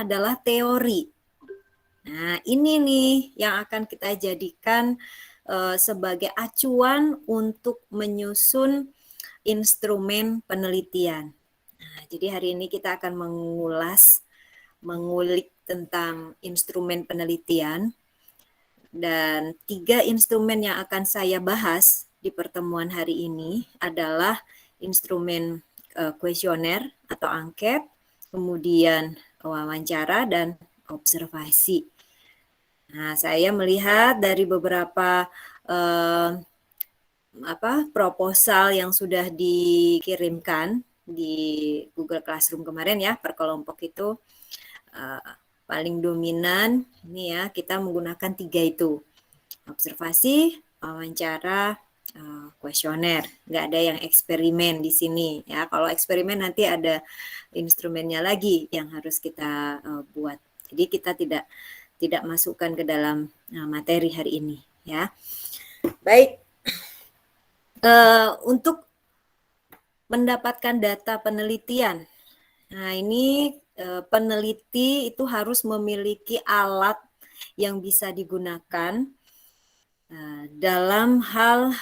adalah teori. Nah, ini nih yang akan kita jadikan sebagai acuan untuk menyusun instrumen penelitian. Nah, jadi hari ini kita akan mengulik tentang instrumen penelitian, dan 3 instrumen yang akan saya bahas di pertemuan hari ini adalah instrumen kuesioner atau angket, kemudian wawancara dan observasi. Nah, saya melihat dari beberapa proposal yang sudah dikirimkan di Google Classroom kemarin ya, per kelompok itu paling dominan ini ya, kita menggunakan 3 itu. Observasi, wawancara, kuesioner. Nggak ada yang eksperimen di sini ya. Kalau eksperimen nanti ada instrumennya lagi yang harus kita buat. Jadi kita tidak masukkan ke dalam materi hari ini ya. Baik, untuk mendapatkan data penelitian. Nah, ini peneliti itu harus memiliki alat yang bisa digunakan dalam hal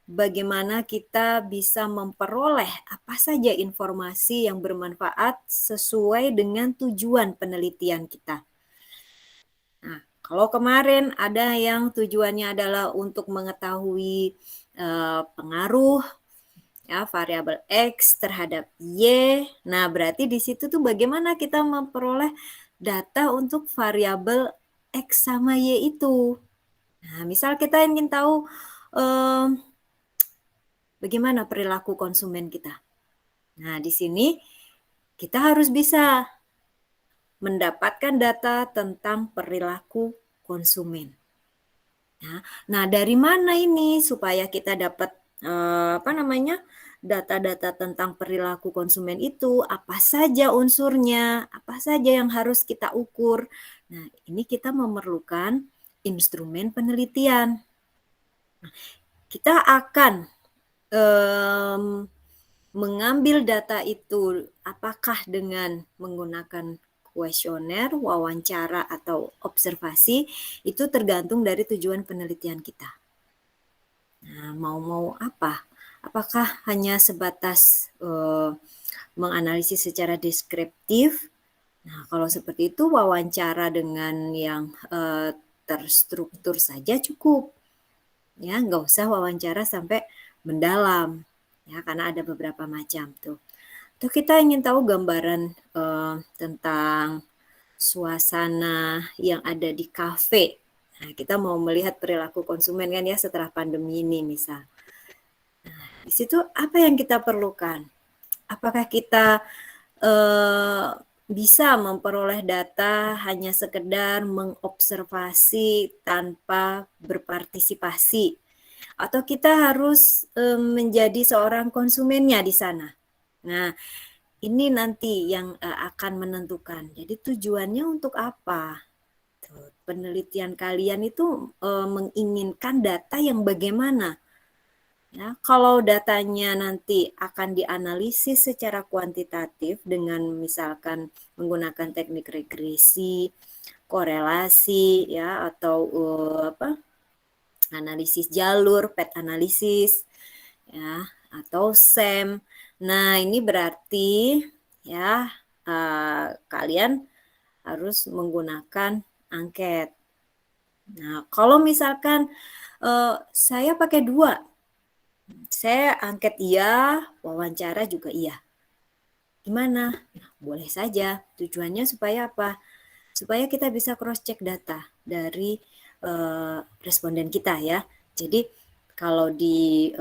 bagaimana kita bisa memperoleh apa saja informasi yang bermanfaat sesuai dengan tujuan penelitian kita. Nah, kalau kemarin ada yang tujuannya adalah untuk mengetahui pengaruh ya variabel X terhadap Y. Nah, berarti di situ tuh bagaimana kita memperoleh data untuk variabel X sama Y itu. Nah, misal kita ingin tahu bagaimana perilaku konsumen kita. Nah, di sini kita harus bisa mendapatkan data tentang perilaku konsumen. Nah, dari mana ini supaya kita dapat data-data tentang perilaku konsumen itu, apa saja unsurnya, apa saja yang harus kita ukur. Nah, ini kita memerlukan instrumen penelitian. Nah, kita akan mengambil data itu apakah dengan menggunakan kuesioner, wawancara, atau observasi, itu tergantung dari tujuan penelitian kita. Nah, mau apa? Apakah hanya sebatas menganalisis secara deskriptif? Nah, kalau seperti itu wawancara dengan yang terstruktur saja cukup. Ya, nggak usah wawancara sampai mendalam. Ya, karena ada beberapa macam tuh. Tuh kita ingin tahu gambaran tentang suasana yang ada di kafe. Nah, kita mau melihat perilaku konsumen kan ya setelah pandemi ini misal. Nah, di situ apa yang kita perlukan? Apakah kita bisa memperoleh data hanya sekedar mengobservasi tanpa berpartisipasi? Atau kita harus menjadi seorang konsumennya di sana? Nah, ini nanti yang akan menentukan. Jadi tujuannya untuk apa? Penelitian kalian itu menginginkan data yang bagaimana? Ya, kalau datanya nanti akan dianalisis secara kuantitatif dengan misalkan menggunakan teknik regresi, korelasi, ya atau analisis jalur, path analisis, ya atau SEM. Nah, ini berarti ya kalian harus menggunakan angket. Nah, kalau misalkan saya pakai 2, saya angket iya, wawancara juga iya. Gimana? Nah, boleh saja. Tujuannya supaya apa? Supaya kita bisa cross check data dari responden kita ya. Jadi kalau di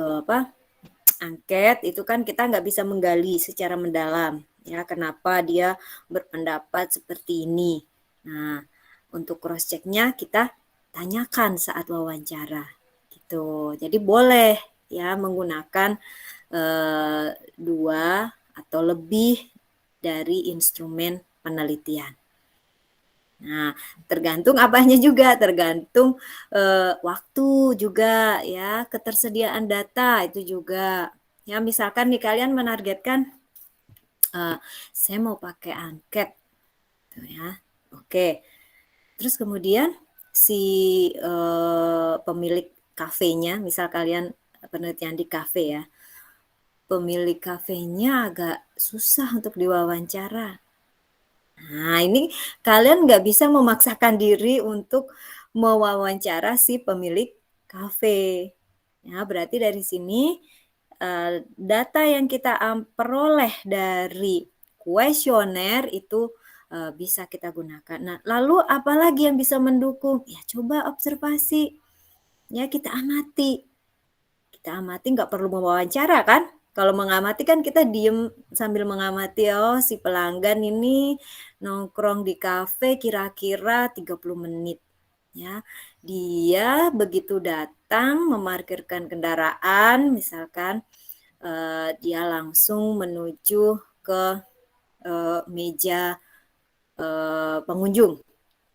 angket itu kan kita nggak bisa menggali secara mendalam ya kenapa dia berpendapat seperti ini. Nah, untuk cross checknya kita tanyakan saat wawancara gitu. Jadi boleh ya menggunakan 2 atau lebih dari instrumen penelitian. Nah, tergantung apanya juga, tergantung waktu juga ya, ketersediaan data itu juga. Ya, misalkan nih kalian menargetkan saya mau pakai angket gitu ya. Oke, terus kemudian si pemilik kafenya, misal kalian penelitian di kafe ya, pemilik kafenya agak susah untuk diwawancara. Nah, ini kalian nggak bisa memaksakan diri untuk mewawancara si pemilik kafe. Ya, berarti dari sini, data yang kita peroleh dari kuesioner itu, bisa kita gunakan. Nah, lalu apalagi yang bisa mendukung? Ya coba observasi, ya kita amati. Kita amati nggak perlu mewawancara kan? Kalau mengamati kan kita diem sambil mengamati, oh si pelanggan ini nongkrong di kafe kira-kira 30 menit, ya. Dia begitu datang memarkirkan kendaraan misalkan, dia langsung menuju ke, meja, pengunjung.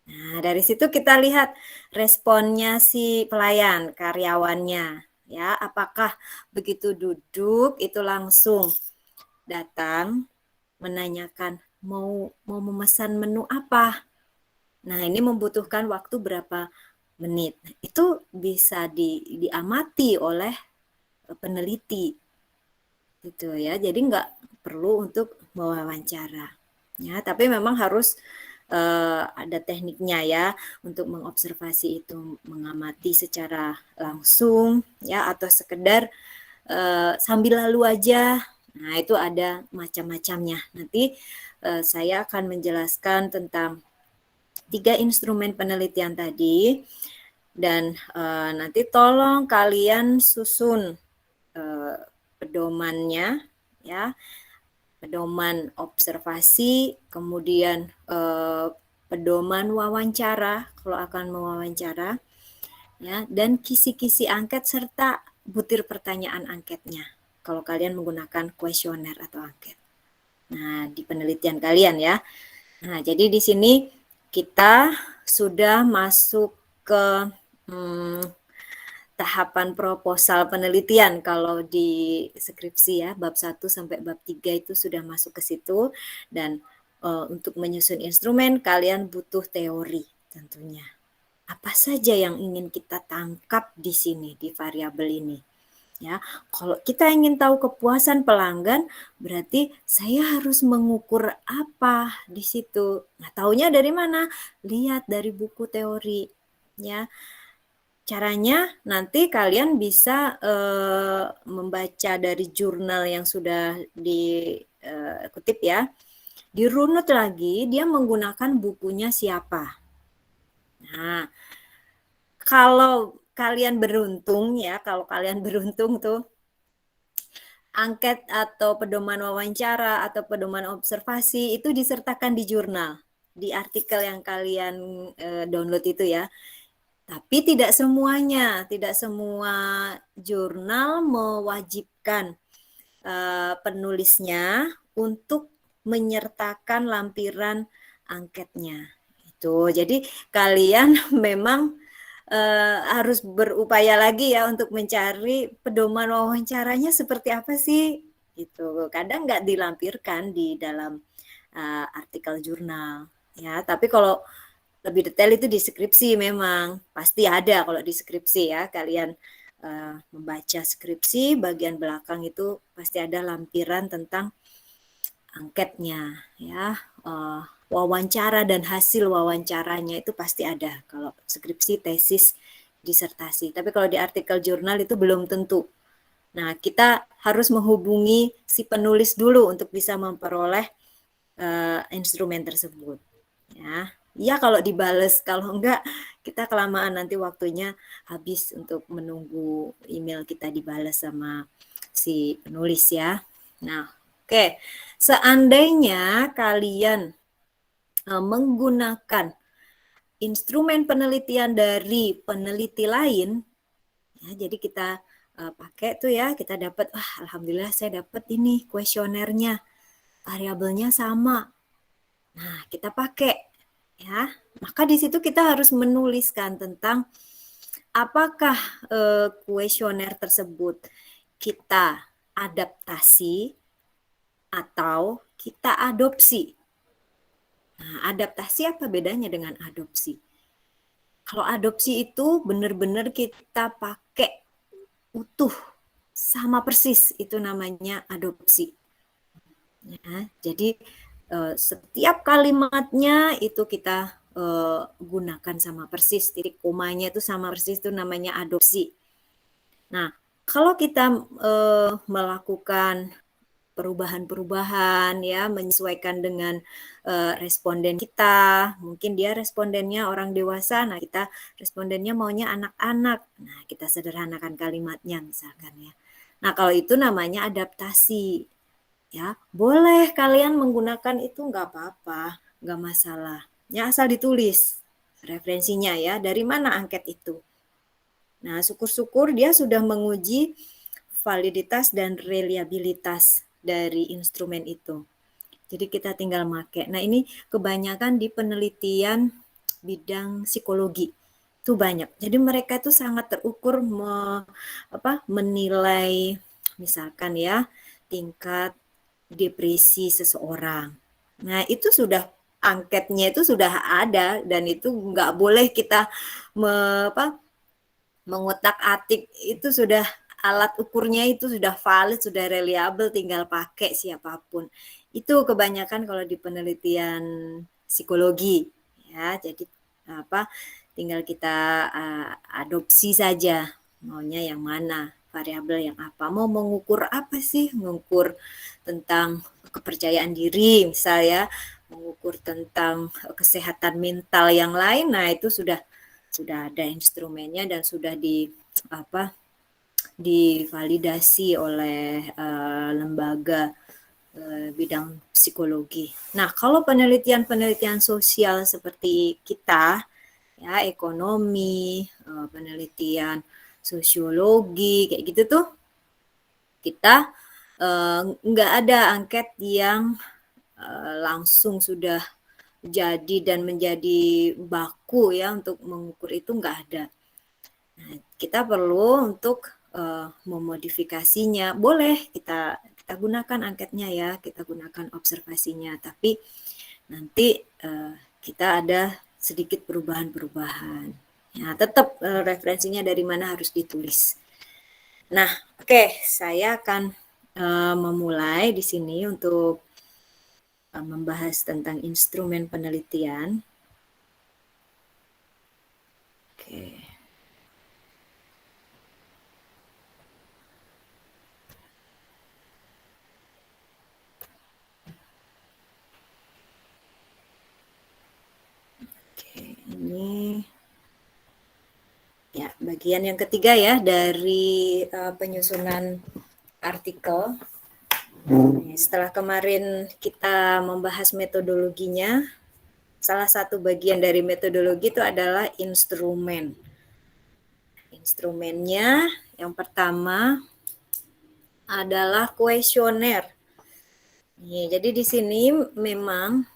Nah, dari situ kita lihat responnya si pelayan, karyawannya, ya. Apakah begitu duduk itu langsung datang menanyakan mau mau memesan menu apa. Nah, ini membutuhkan waktu berapa menit. Nah, itu bisa diamati oleh peneliti gitu ya. Jadi nggak perlu untuk mewawancara. Ya, tapi memang harus ada tekniknya ya untuk mengobservasi itu, mengamati secara langsung ya atau sekedar sambil lalu aja. Nah, itu ada macam-macamnya. Nanti saya akan menjelaskan tentang 3 instrumen penelitian tadi dan nanti tolong kalian susun pedomannya ya. Pedoman observasi, kemudian pedoman wawancara kalau akan mewawancara, ya, dan kisi-kisi angket serta butir pertanyaan angketnya kalau kalian menggunakan kuesioner atau angket. Nah, di penelitian kalian ya. Nah, jadi di sini kita sudah masuk ke tahapan proposal penelitian kalau di skripsi ya, bab 1 sampai bab 3 itu sudah masuk ke situ dan untuk menyusun instrumen kalian butuh teori tentunya. Apa saja yang ingin kita tangkap di sini di variabel ini? Ya, kalau kita ingin tahu kepuasan pelanggan, berarti saya harus mengukur apa di situ. Nah, taunya dari mana? Lihat dari buku teori, ya. Caranya nanti kalian bisa membaca dari jurnal yang sudah dikutip ya. Dirunut lagi dia menggunakan bukunya siapa. Nah, kalau kalian beruntung ya, kalau kalian beruntung tuh angket atau pedoman wawancara atau pedoman observasi itu disertakan di jurnal, di artikel yang kalian download itu ya. Tapi tidak semuanya, tidak semua jurnal mewajibkan penulisnya untuk menyertakan lampiran angketnya. Itu. Jadi kalian memang harus berupaya lagi ya untuk mencari pedoman wawancaranya seperti apa sih gitu. Kadang nggak dilampirkan di dalam artikel jurnal ya. Tapi kalau lebih detail itu di skripsi memang pasti ada kalau di skripsi ya kalian membaca skripsi bagian belakang itu pasti ada lampiran tentang angketnya ya wawancara dan hasil wawancaranya itu pasti ada kalau skripsi, tesis, disertasi. Tapi kalau di artikel jurnal itu belum tentu. Nah, kita harus menghubungi si penulis dulu untuk bisa memperoleh instrumen tersebut. Ya, ya kalau dibales, kalau enggak kita kelamaan nanti waktunya habis untuk menunggu email kita dibales sama si penulis ya. Nah, oke. Seandainya kalian menggunakan instrumen penelitian dari peneliti lain, ya, jadi kita pakai tuh ya, kita dapat, alhamdulillah saya dapat ini kuesionernya, variabelnya sama. Nah, kita pakai ya. Maka di situ kita harus menuliskan tentang apakah kuesioner tersebut kita adaptasi atau kita adopsi. Nah, adaptasi apa bedanya dengan adopsi? Kalau adopsi itu benar-benar kita pakai utuh, sama persis, itu namanya adopsi. Ya, jadi setiap kalimatnya itu kita gunakan sama persis, titik komanya itu sama persis, itu namanya adopsi. Nah, kalau kita melakukan perubahan-perubahan ya, menyesuaikan dengan responden kita, mungkin dia respondennya orang dewasa, nah kita respondennya maunya anak-anak, nah kita sederhanakan kalimatnya misalkan ya. Nah kalau itu namanya adaptasi ya, boleh kalian menggunakan itu nggak apa-apa, nggak masalah. Ya asal ditulis referensinya ya, dari mana angket itu. Nah, syukur-syukur dia sudah menguji validitas dan reliabilitas dari instrumen itu. Jadi kita tinggal make. Nah, ini kebanyakan di penelitian bidang psikologi. Itu banyak. Jadi mereka itu sangat terukur menilai misalkan ya tingkat depresi seseorang. Nah, itu sudah angketnya itu sudah ada dan itu nggak boleh kita mengutak-atik, itu sudah alat ukurnya itu sudah valid, sudah reliable, tinggal pakai siapapun. Itu kebanyakan kalau di penelitian psikologi ya. Jadi tinggal kita adopsi saja maunya yang mana, variabel yang apa, mau mengukur apa sih, mengukur tentang kepercayaan diri misalnya, mengukur tentang kesehatan mental yang lain. Nah itu sudah ada instrumennya dan sudah divalidasi oleh lembaga bidang psikologi. Nah, kalau penelitian-penelitian sosial seperti kita, ya ekonomi, penelitian sosiologi, kayak gitu tuh, kita nggak ada angket yang langsung sudah jadi dan menjadi baku ya untuk mengukur, itu nggak ada. Nah, kita perlu untuk memodifikasinya. Boleh kita gunakan angketnya ya, kita gunakan observasinya, tapi nanti kita ada sedikit perubahan-perubahan. Ya, tetap referensinya dari mana harus ditulis. Nah, oke, saya akan memulai di sini untuk membahas tentang instrumen penelitian. Oke. Oke, ini ya bagian yang ketiga ya dari penyusunan artikel. Setelah kemarin kita membahas metodologinya, salah satu bagian dari metodologi itu adalah instrumen. Instrumennya yang pertama adalah kuesioner. Jadi di sini memang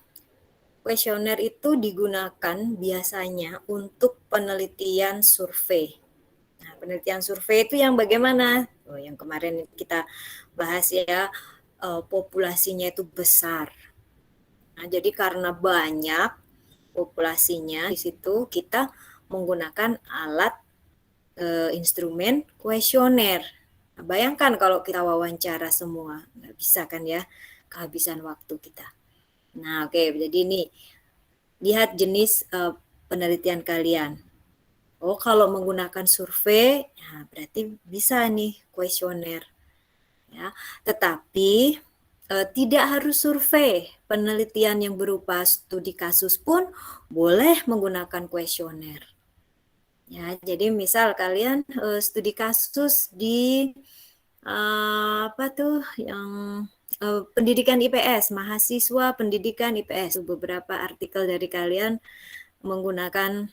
kuesioner itu digunakan biasanya untuk penelitian survei. Nah, penelitian survei itu yang bagaimana? Yang kemarin kita bahas ya, populasinya itu besar. Nah, jadi karena banyak populasinya di situ, kita menggunakan alat instrumen kuesioner. Nah, bayangkan kalau kita wawancara semua, nggak bisa kan ya, kehabisan waktu kita. Nah, oke, jadi ini lihat jenis penelitian kalian. Oh, kalau menggunakan survei, ya berarti bisa nih kuesioner. Ya, tetapi tidak harus survei. Penelitian yang berupa studi kasus pun boleh menggunakan kuesioner. Ya, jadi misal kalian studi kasus di apa tuh yang pendidikan IPS, mahasiswa pendidikan IPS. Beberapa artikel dari kalian menggunakan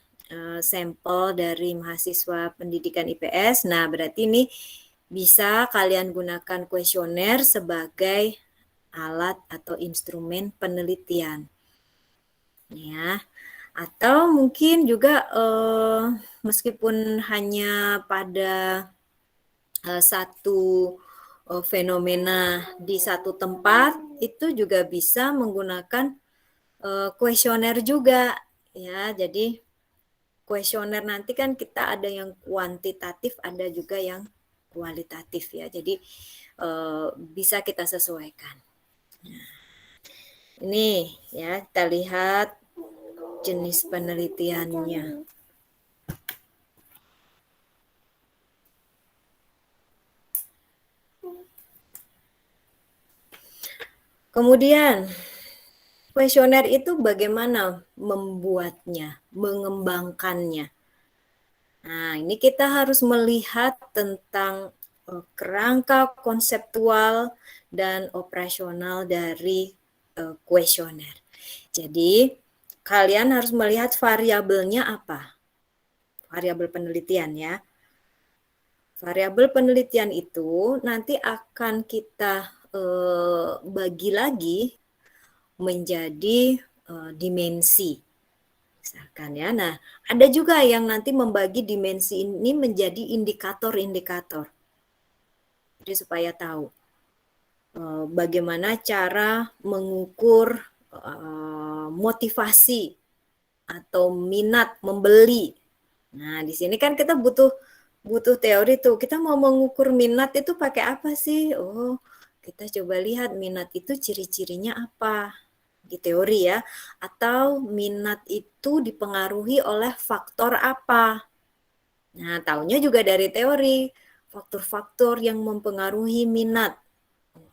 sampel dari mahasiswa pendidikan IPS. Nah, berarti ini bisa kalian gunakan kuesioner sebagai alat atau instrumen penelitian. Ya. Atau mungkin juga meskipun hanya pada satu fenomena di satu tempat, itu juga bisa menggunakan kuesioner juga ya. Jadi kuesioner nanti kan kita ada yang kuantitatif, ada juga yang kualitatif ya. Jadi bisa kita sesuaikan. Nah, ini ya kita lihat jenis penelitiannya. Kemudian kuesioner itu bagaimana membuatnya, mengembangkannya. Nah, ini kita harus melihat tentang kerangka konseptual dan operasional dari kuesioner. Jadi, kalian harus melihat variabelnya apa? Variabel penelitian ya. Variabel penelitian itu nanti akan kita bagi lagi menjadi dimensi. Misalkan ya. Nah, ada juga yang nanti membagi dimensi ini menjadi indikator-indikator. Jadi supaya tahu bagaimana cara mengukur motivasi atau minat membeli. Nah, di sini kan kita butuh teori tuh. Kita mau mengukur minat itu pakai apa sih? Oh, kita coba lihat minat itu ciri-cirinya apa di teori ya. Atau minat itu dipengaruhi oleh faktor apa? Nah, taunya juga dari teori. Faktor-faktor yang mempengaruhi minat.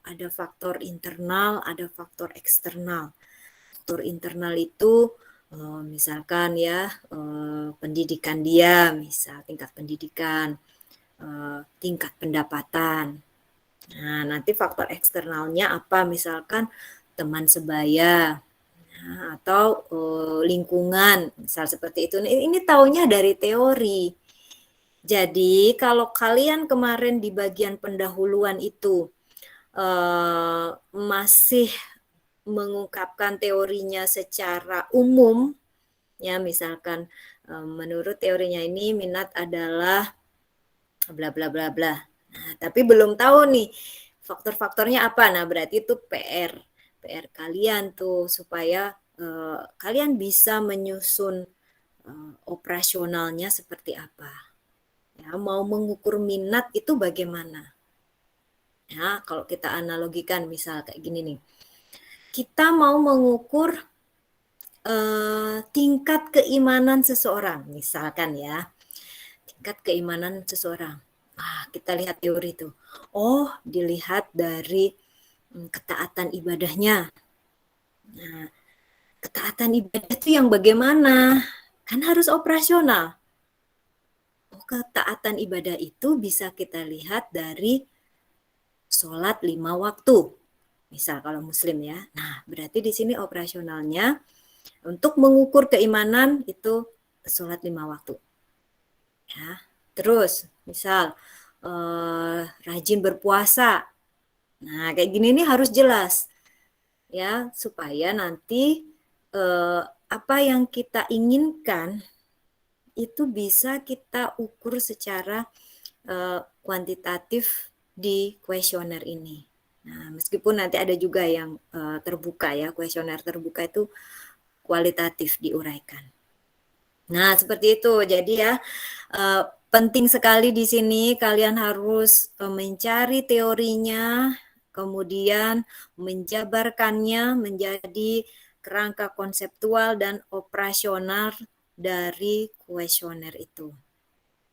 Ada faktor internal, ada faktor eksternal. Faktor internal itu misalkan ya pendidikan dia, misal tingkat pendidikan, tingkat pendapatan. Nah, nanti faktor eksternalnya apa? Misalkan teman sebaya, nah, atau lingkungan, misal seperti itu. Ini taunya dari teori. Jadi kalau kalian kemarin di bagian pendahuluan itu masih mengungkapkan teorinya secara umum, ya misalkan menurut teorinya ini minat adalah bla bla bla bla. Nah, tapi belum tahu nih faktor-faktornya apa. Nah, berarti itu PR kalian tuh supaya kalian bisa menyusun operasionalnya seperti apa. Ya, mau mengukur minat itu bagaimana? Ya, kalau kita analogikan misal kayak gini nih. Kita mau mengukur tingkat keimanan seseorang, misalkan ya. Tingkat keimanan seseorang. Kita lihat teori itu. Oh, dilihat dari ketaatan ibadahnya. Nah, ketaatan ibadah itu yang bagaimana? Kan harus operasional. Oh, ketaatan ibadah itu bisa kita lihat dari sholat 5 waktu. Misal kalau muslim ya. Nah, berarti di sini operasionalnya untuk mengukur keimanan itu sholat 5 waktu. Ya. Terus, misal rajin berpuasa. Nah, kayak gini nih harus jelas. Ya, supaya nanti apa yang kita inginkan itu bisa kita ukur secara kuantitatif di kuesioner ini. Nah, meskipun nanti ada juga yang terbuka ya, kuesioner terbuka itu kualitatif diuraikan. Nah, seperti itu. Jadi ya, penting sekali di sini kalian harus mencari teorinya, kemudian menjabarkannya menjadi kerangka konseptual dan operasional dari kuesioner itu.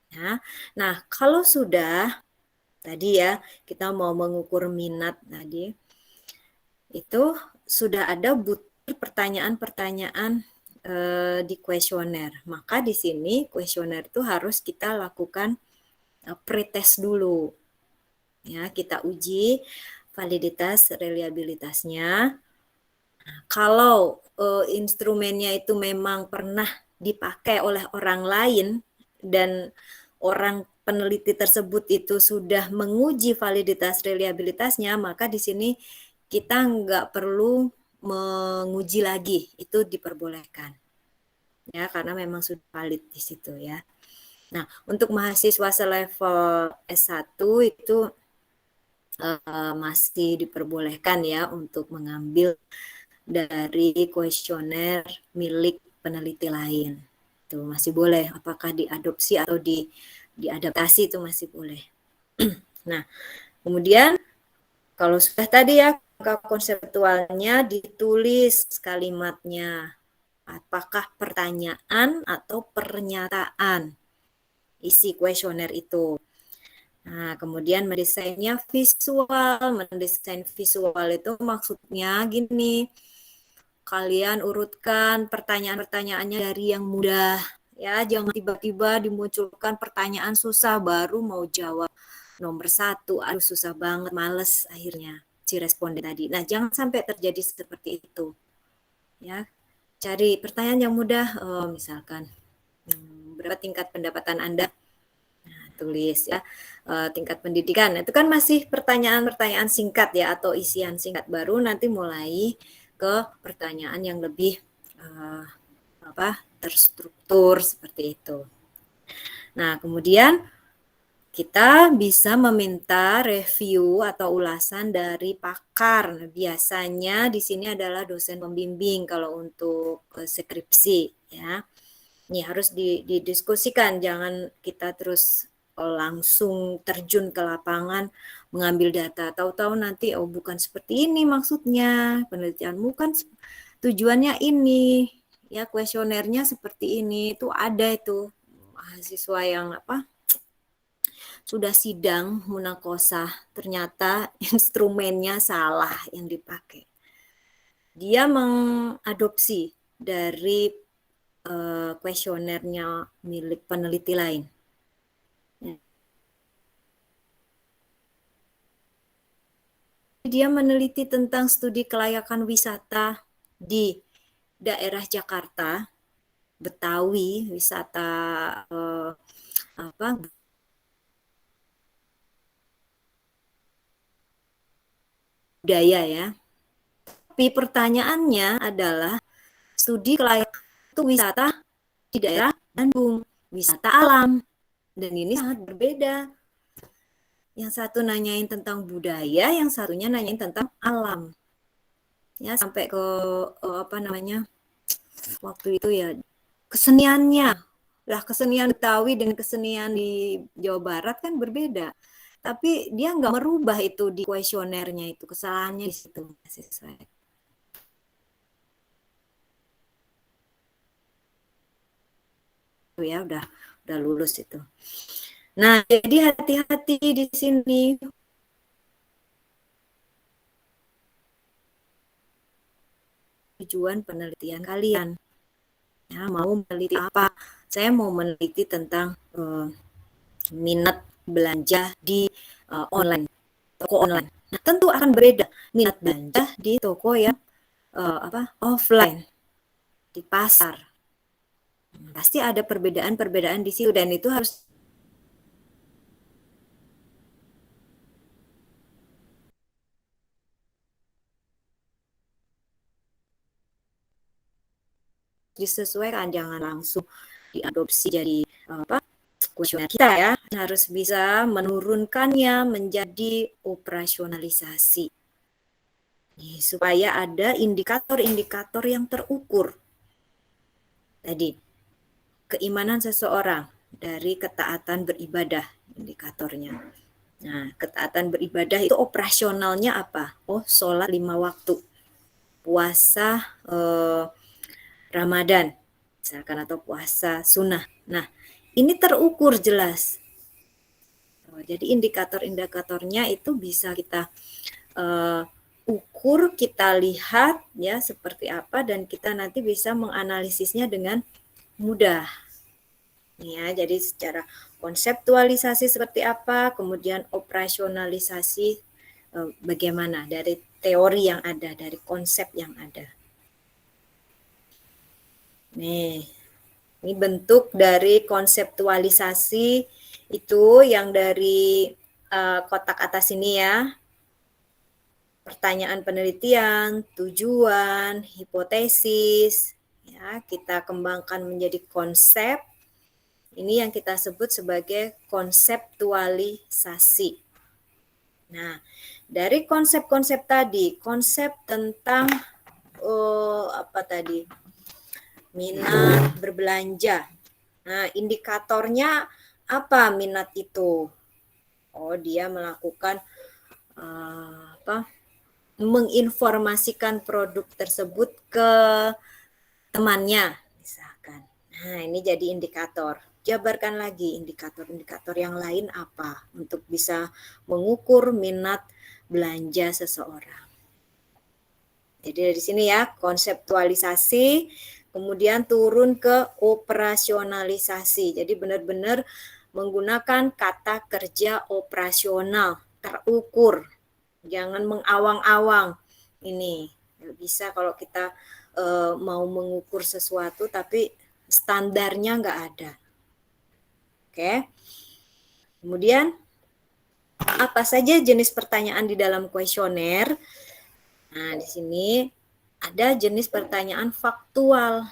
Ya. Nah, kalau sudah tadi ya kita mau mengukur minat tadi, itu sudah ada butir pertanyaan-pertanyaan di kuesioner. Maka di sini kuesioner itu harus kita lakukan pretest dulu. Ya, kita uji validitas reliabilitasnya. Nah, kalau instrumennya itu memang pernah dipakai oleh orang lain dan orang peneliti tersebut itu sudah menguji validitas reliabilitasnya, maka di sini kita nggak perlu menguji lagi, itu diperbolehkan. Ya, karena memang sudah valid di situ ya. Nah, untuk mahasiswa selevel S1 itu masih diperbolehkan ya untuk mengambil dari kuesioner milik peneliti lain. Itu masih boleh, apakah diadopsi atau diadaptasi itu masih boleh. Nah, kemudian kalau sudah tadi ya konseptualnya ditulis kalimatnya. Apakah pertanyaan atau pernyataan isi kuesioner itu. Nah, kemudian mendesainnya visual. Mendesain visual itu maksudnya gini. Kalian urutkan pertanyaan-pertanyaannya dari yang mudah. Ya, jangan tiba-tiba dimunculkan pertanyaan susah baru mau jawab. Nomor 1, aduh susah banget, males akhirnya si responden tadi. Nah, jangan sampai terjadi seperti itu. Ya, cari pertanyaan yang mudah, misalkan berapa tingkat pendapatan Anda? Nah, tulis ya, tingkat pendidikan. Itu kan masih pertanyaan-pertanyaan singkat ya atau isian singkat, baru nanti mulai ke pertanyaan yang lebih terstruktur seperti itu. Nah, kemudian kita bisa meminta review atau ulasan dari pakar. Nah, biasanya di sini adalah dosen pembimbing kalau untuk skripsi ya. Ini harus didiskusikan, jangan kita terus langsung terjun ke lapangan mengambil data. Tahu-tahu nanti bukan seperti ini maksudnya, penelitianmu kan tujuannya ini, ya kuesionernya seperti ini. Itu ada itu mahasiswa yang sudah sidang munakosah, ternyata instrumennya salah yang dipakai. Dia mengadopsi dari kuesionernya milik peneliti lain. Dia meneliti tentang studi kelayakan wisata di daerah Jakarta, Betawi, wisata budaya ya. Tapi pertanyaannya adalah studi kelayakan itu wisata di daerah Bandung, wisata alam. Dan ini sangat berbeda. Yang satu nanyain tentang budaya, yang satunya nanyain tentang alam. Ya, sampai ke waktu itu ya keseniannya. Lah kesenian Betawi dengan kesenian di Jawa Barat kan berbeda. Tapi dia nggak merubah itu di kuesionernya itu, kesalahannya di situ. Ya udah lulus itu. Nah, jadi hati-hati di sini. Tujuan penelitian kalian. Ya, mau meneliti apa? Saya mau meneliti tentang minat belanja di online, toko online. Nah, tentu akan berbeda minat belanja di toko yang offline, di pasar. Pasti ada perbedaan-perbedaan di situ dan itu harus disesuaikan, jangan langsung diadopsi jadi kuesioner kita ya. Harus bisa menurunkannya menjadi operasionalisasi. Supaya ada indikator-indikator yang terukur. Tadi, keimanan seseorang dari ketaatan beribadah indikatornya. Nah, ketaatan beribadah itu operasionalnya apa? Oh, sholat 5 waktu. Puasa Ramadan, misalkan, atau puasa sunnah. Nah, ini terukur jelas. Jadi indikator-indikatornya itu bisa kita ukur, kita lihat ya seperti apa, dan kita nanti bisa menganalisisnya dengan mudah. Ya, jadi secara konseptualisasi seperti apa, kemudian operasionalisasi bagaimana dari teori yang ada, dari konsep yang ada. Nih, ini bentuk dari konseptualisasi itu yang dari kotak atas ini ya. Pertanyaan penelitian, tujuan, hipotesis, ya, kita kembangkan menjadi konsep. Ini yang kita sebut sebagai konseptualisasi. Nah, dari konsep-konsep tadi, konsep tentang apa tadi? Minat berbelanja. Nah, indikatornya apa minat itu? Oh, dia melakukan menginformasikan produk tersebut ke temannya, misalkan. Nah, ini jadi indikator. Jabarkan lagi indikator-indikator yang lain apa untuk bisa mengukur minat belanja seseorang. Jadi dari sini ya, konseptualisasi, kemudian turun ke operasionalisasi. Jadi benar-benar menggunakan kata kerja operasional, terukur. Jangan mengawang-awang. Ini bisa kalau kita mau mengukur sesuatu tapi standarnya nggak ada. Oke. Kemudian apa saja jenis pertanyaan di dalam kuesioner? Nah, di sini ada jenis pertanyaan faktual.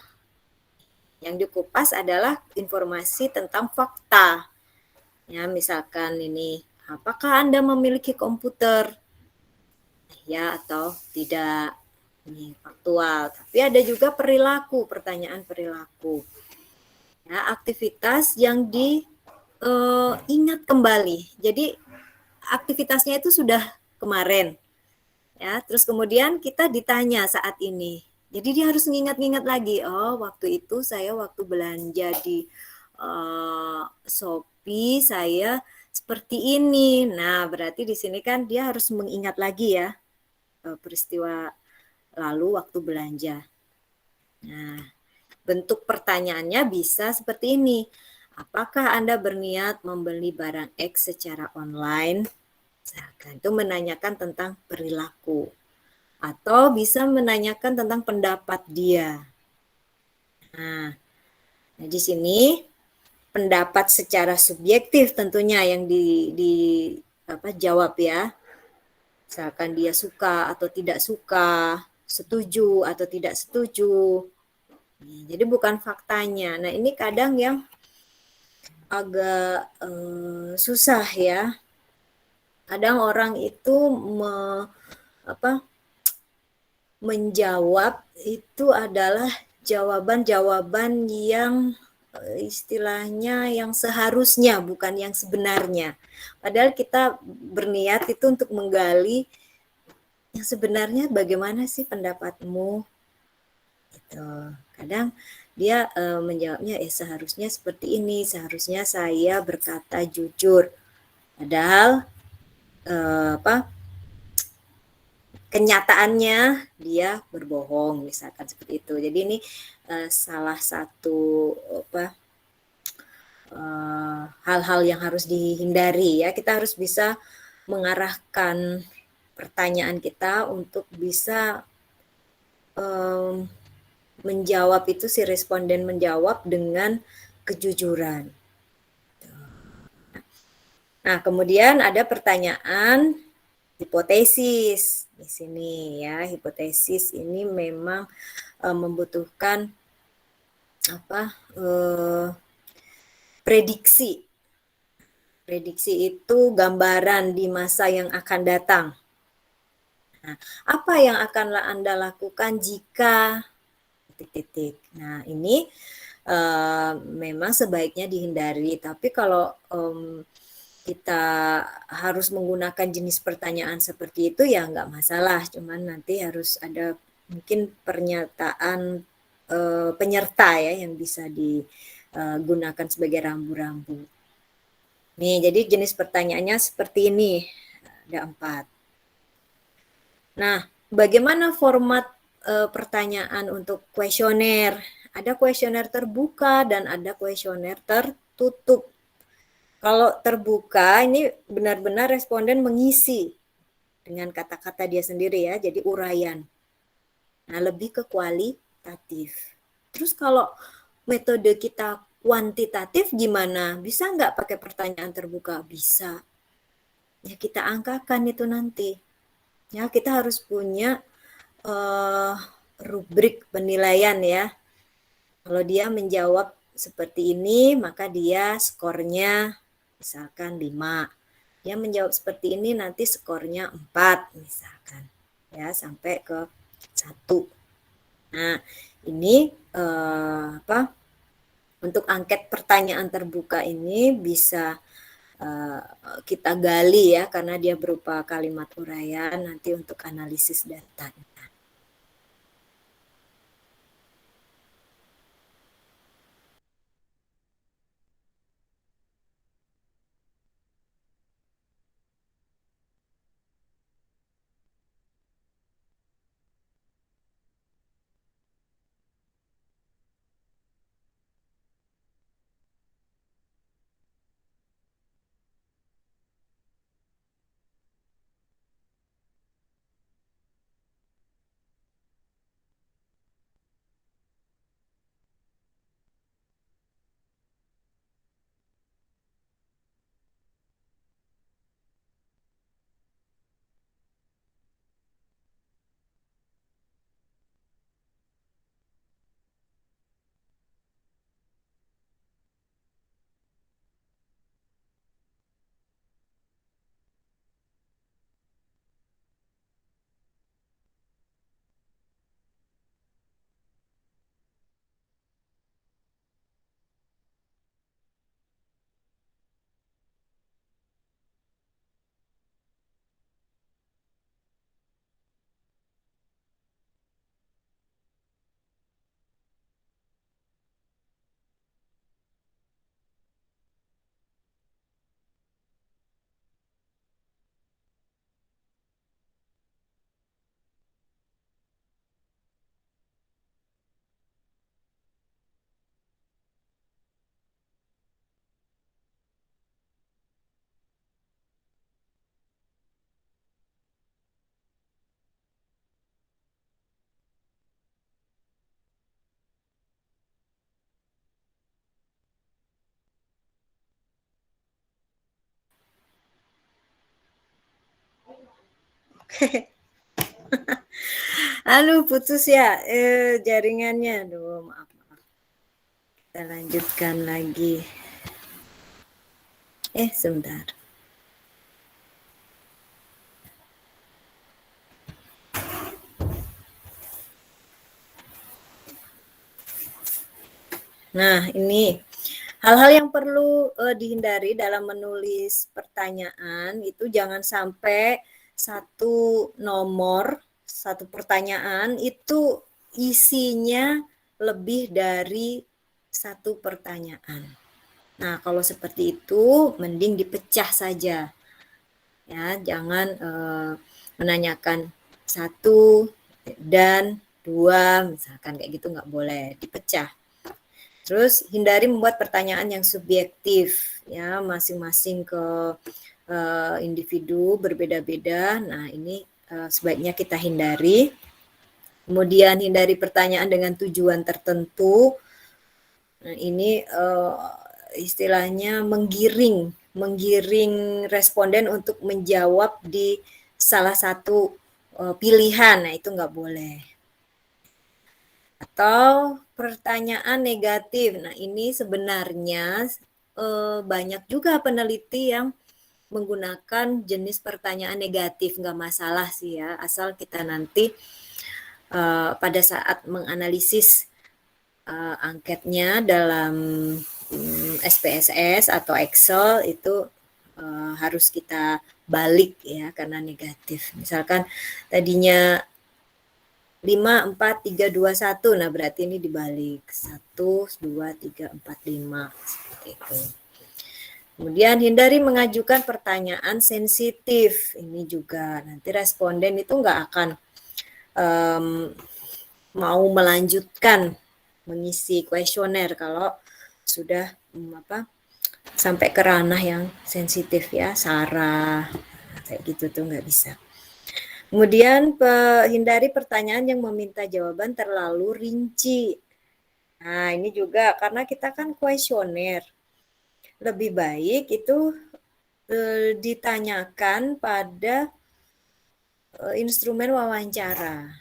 Yang dikupas adalah informasi tentang fakta. Ya, misalkan ini, apakah Anda memiliki komputer? Ya atau tidak. Ini faktual. Tapi ada juga perilaku, pertanyaan perilaku. Ya, aktivitas yang diingat kembali. Jadi aktivitasnya itu sudah kemarin. Ya, terus kemudian kita ditanya saat ini. Jadi dia harus ngingat-ngingat lagi. Oh, waktu itu saya waktu belanja di Shopee saya seperti ini. Nah, berarti di sini kan dia harus mengingat lagi ya peristiwa lalu waktu belanja. Nah, bentuk pertanyaannya bisa seperti ini. Apakah Anda berniat membeli barang X secara online? Misalkan itu menanyakan tentang perilaku. Atau bisa menanyakan tentang pendapat dia. Nah, di sini pendapat secara subjektif tentunya yang jawab ya. Misalkan dia suka atau tidak suka, setuju atau tidak setuju. Jadi bukan faktanya. Nah, ini kadang yang agak susah ya. Kadang orang itu menjawab itu adalah jawaban-jawaban yang istilahnya yang seharusnya, bukan yang sebenarnya. Padahal kita berniat itu untuk menggali yang sebenarnya bagaimana sih pendapatmu. Gitu. Kadang dia menjawabnya seharusnya seperti ini, seharusnya saya berkata jujur. Padahal kenyataannya dia berbohong, misalkan seperti itu. Jadi ini salah satu hal-hal yang harus dihindari ya. Kita harus bisa mengarahkan pertanyaan kita untuk bisa menjawab itu, si responden menjawab dengan kejujuran. Nah, kemudian ada pertanyaan hipotesis di sini ya. Hipotesis ini memang membutuhkan prediksi. Prediksi itu gambaran di masa yang akan datang. Nah, apa yang akan Anda lakukan jika titik-titik. Nah, ini memang sebaiknya dihindari. Tapi kalau kita harus menggunakan jenis pertanyaan seperti itu ya nggak masalah. Cuman nanti harus ada mungkin pernyataan penyerta ya yang bisa digunakan sebagai rambu-rambu. Nih, jadi jenis pertanyaannya seperti ini. Ada 4. Nah, bagaimana format pertanyaan untuk kuesioner? Ada kuesioner terbuka dan ada kuesioner tertutup. Kalau terbuka ini benar-benar responden mengisi dengan kata-kata dia sendiri ya, jadi uraian. Nah, lebih ke kualitatif. Terus kalau metode kita kuantitatif gimana? Bisa nggak pakai pertanyaan terbuka? Bisa. Ya kita angkakan itu nanti. Ya kita harus punya rubrik penilaian ya. Kalau dia menjawab seperti ini, maka dia skornya misalkan 5. Dia menjawab seperti ini, nanti skornya 4 misalkan. Ya, sampai ke 1. Nah, ini apa? Untuk angket pertanyaan terbuka ini bisa eh, kita gali ya karena dia berupa kalimat uraian nanti untuk analisis data. Aduh, putus ya jaringannya. Aduh, maaf, maaf. Kita lanjutkan lagi. Sebentar. Nah, ini hal-hal yang perlu dihindari dalam menulis pertanyaan itu jangan sampai satu nomor, satu pertanyaan itu isinya lebih dari satu pertanyaan. Nah, kalau seperti itu mending dipecah saja. Ya, jangan menanyakan satu dan dua, misalkan kayak gitu nggak boleh, dipecah. Terus hindari membuat pertanyaan yang subjektif, ya masing-masing ke individu berbeda-beda. Nah ini sebaiknya kita hindari. Kemudian hindari pertanyaan dengan tujuan tertentu. Nah ini istilahnya menggiring responden untuk menjawab di salah satu pilihan. Nah itu nggak boleh. Atau pertanyaan negatif. Nah, ini sebenarnya banyak juga peneliti yang menggunakan jenis pertanyaan negatif, nggak masalah sih ya, asal kita nanti pada saat menganalisis angketnya dalam SPSS atau Excel itu harus kita balik ya karena negatif. Misalkan tadinya 5, 4, 3, 2, 1. Nah, berarti ini dibalik. 1, 2, 3, 4, 5. Seperti itu. Kemudian hindari mengajukan pertanyaan sensitif. Ini juga nanti responden itu nggak akan um, mau melanjutkan mengisi kuesioner kalau sudah sampai ke ranah yang sensitif ya, SARA kayak gitu tuh nggak bisa. Kemudian hindari pertanyaan yang meminta jawaban terlalu rinci. Nah, ini juga karena kita kan kuesioner. Lebih baik itu ditanyakan pada instrumen wawancara.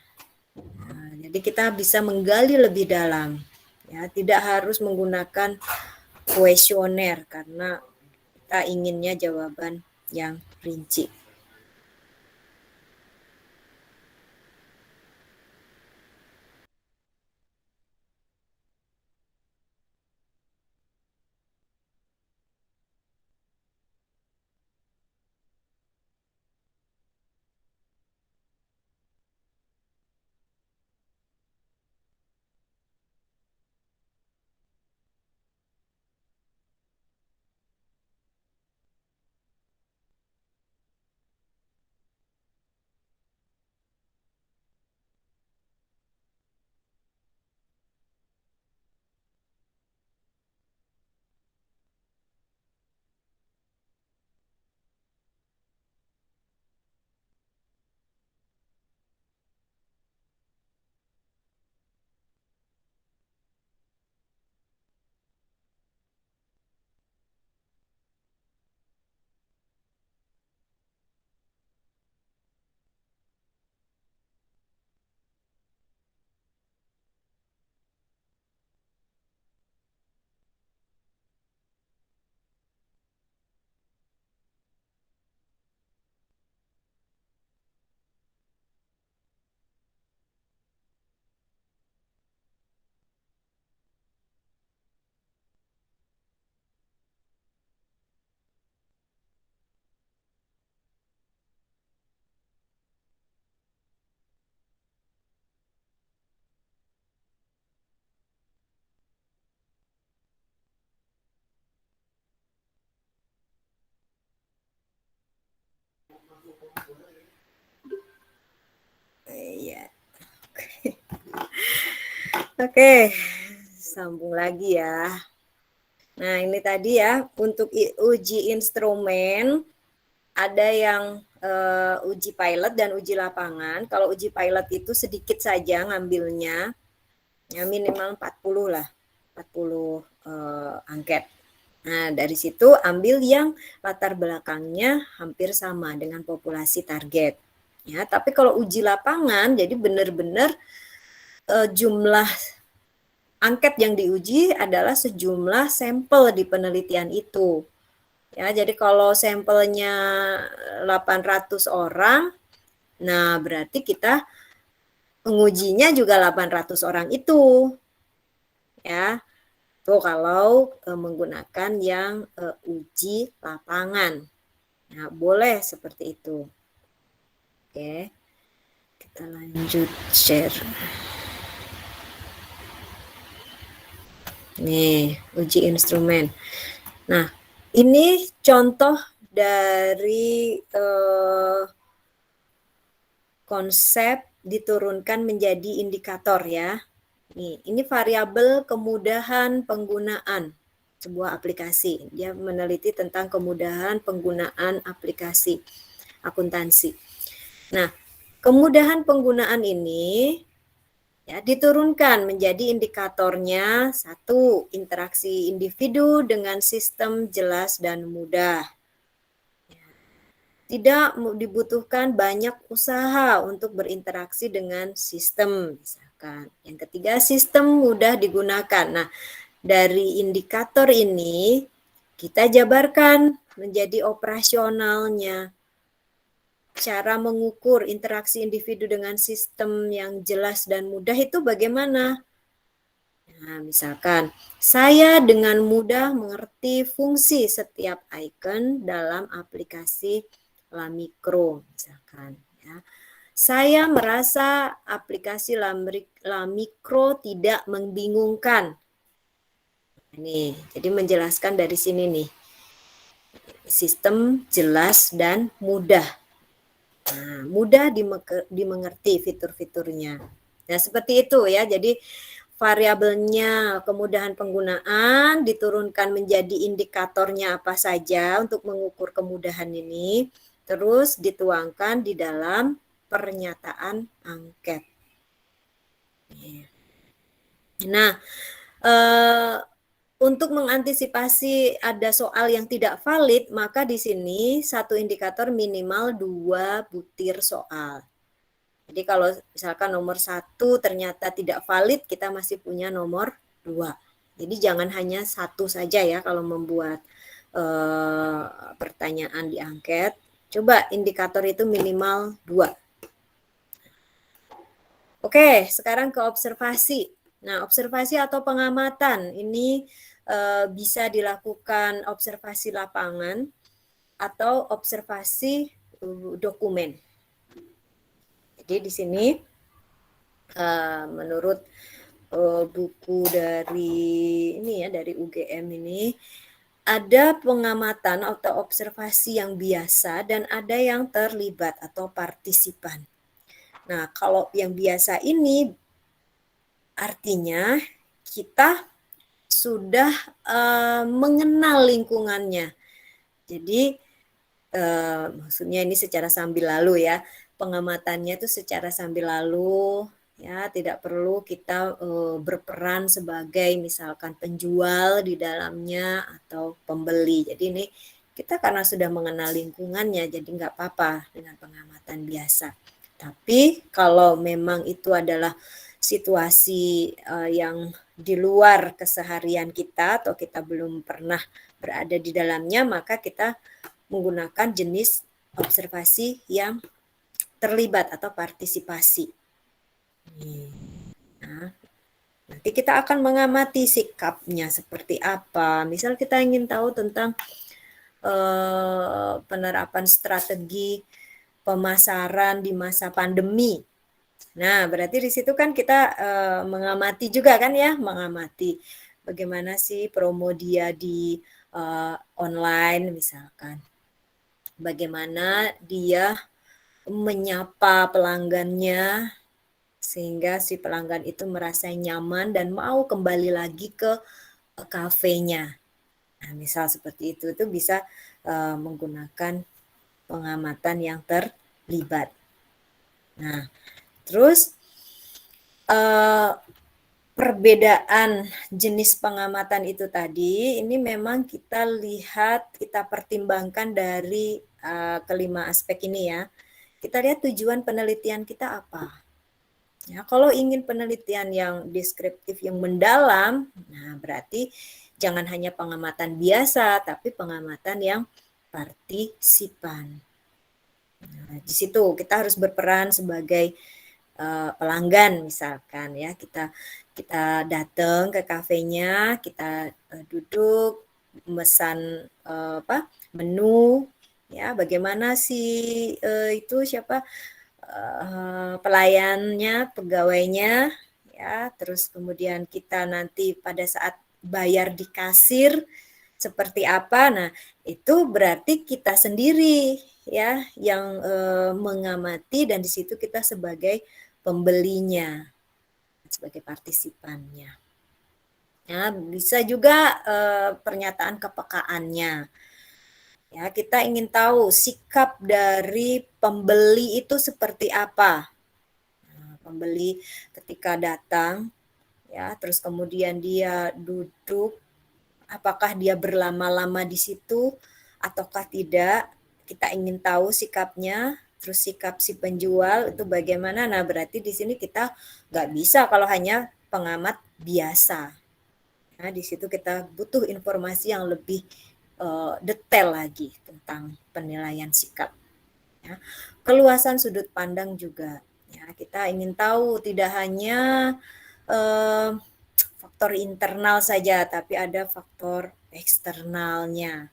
Nah, jadi kita bisa menggali lebih dalam. Ya, tidak harus menggunakan kuesioner karena kita inginnya jawaban yang rinci. Iya. Oke, sambung lagi ya. Nah, ini tadi ya, untuk uji instrumen, ada yang uji pilot dan uji lapangan. Kalau uji pilot itu sedikit saja ngambilnya, ya minimal 40 lah, 40 angket. Nah, dari situ ambil yang latar belakangnya hampir sama dengan populasi target. Ya, tapi kalau uji lapangan, jadi benar-benar jumlah angket yang diuji adalah sejumlah sampel di penelitian itu. Ya, jadi kalau sampelnya 800 orang, nah berarti kita mengujinya juga 800 orang itu. Ya. Tuh kalau menggunakan yang uji lapangan. Nah, boleh seperti itu. Oke. Kita lanjut share. Nih, uji instrumen. Nah, ini contoh dari konsep diturunkan menjadi indikator ya. Nih, ini variabel kemudahan penggunaan sebuah aplikasi. Dia meneliti tentang kemudahan penggunaan aplikasi akuntansi. Nah, kemudahan penggunaan ini ya diturunkan menjadi indikatornya satu, interaksi individu dengan sistem jelas dan mudah. Tidak dibutuhkan banyak usaha untuk berinteraksi dengan sistem, misalkan. Yang ketiga, sistem mudah digunakan. Nah, dari indikator ini kita jabarkan menjadi operasionalnya. Cara mengukur interaksi individu dengan sistem yang jelas dan mudah itu bagaimana? Nah, misalkan, saya dengan mudah mengerti fungsi setiap icon dalam aplikasi Lamikro, misalkan. Ya. Saya merasa aplikasi Lamikro tidak membingungkan. Nih, jadi menjelaskan dari sini nih, sistem jelas dan mudah. Nah, mudah dimengerti fitur-fiturnya. Nah, seperti itu ya. Jadi variabelnya kemudahan penggunaan diturunkan menjadi indikatornya apa saja untuk mengukur kemudahan ini, terus dituangkan di dalam pernyataan angket. Nah, untuk mengantisipasi ada soal yang tidak valid, maka di sini satu indikator minimal 2 butir soal. Jadi kalau misalkan nomor 1 ternyata tidak valid, kita masih punya nomor 2. Jadi jangan hanya satu saja ya kalau membuat pertanyaan di angket. Coba indikator itu minimal 2. Oke, sekarang ke observasi. Nah, observasi atau pengamatan ini bisa dilakukan observasi lapangan atau observasi dokumen. Jadi di sini menurut buku dari ini ya, dari UGM ini, ada pengamatan atau observasi yang biasa dan ada yang terlibat atau partisipan. Nah, kalau yang biasa ini artinya kita sudah mengenal lingkungannya. Jadi maksudnya ini secara sambil lalu ya, pengamatannya itu secara sambil lalu ya, tidak perlu kita berperan sebagai misalkan penjual di dalamnya atau pembeli. Jadi ini kita karena sudah mengenal lingkungannya, jadi nggak apa-apa dengan pengamatan biasa. Tapi kalau memang itu adalah situasi yang di luar keseharian kita atau kita belum pernah berada di dalamnya, maka kita menggunakan jenis observasi yang terlibat atau partisipasi. Nah, nanti kita akan mengamati sikapnya seperti apa. Misal kita ingin tahu tentang penerapan strategi pemasaran di masa pandemi. Nah, berarti di situ kan kita mengamati juga kan ya, mengamati bagaimana sih promo dia di online misalkan. bagaimana dia menyapa pelanggannya sehingga si pelanggan itu merasa nyaman dan mau kembali lagi ke kafenya. Nah, misal seperti itu bisa menggunakan pengamatan yang terlibat. Nah, terus perbedaan jenis pengamatan itu tadi, ini memang kita lihat, kita pertimbangkan dari kelima aspek ini ya. Kita lihat tujuan penelitian kita apa. Ya, kalau ingin penelitian yang deskriptif, yang mendalam, nah berarti jangan hanya pengamatan biasa, tapi pengamatan yang partisipan. Nah, di situ kita harus berperan sebagai pelanggan misalkan ya, kita datang ke kafenya, kita duduk memesan menu ya, bagaimana si itu siapa pelayannya, pegawainya ya, terus kemudian kita nanti pada saat bayar di kasir seperti apa. Nah, itu berarti kita sendiri ya yang mengamati, dan di situ kita sebagai pembelinya, sebagai partisipannya. Ya, bisa juga pernyataan kepekaannya. Ya, kita ingin tahu sikap dari pembeli itu seperti apa. Nah, pembeli ketika datang, ya, terus kemudian dia duduk, apakah dia berlama-lama di situ ataukah tidak? Kita ingin tahu sikapnya. Terus sikap si penjual itu bagaimana? Nah, berarti di sini kita nggak bisa kalau hanya pengamat biasa. Nah, di situ kita butuh informasi yang lebih detail lagi tentang penilaian sikap. Ya. Keluasan sudut pandang juga. Ya, kita ingin tahu tidak hanya faktor internal saja, tapi ada faktor eksternalnya.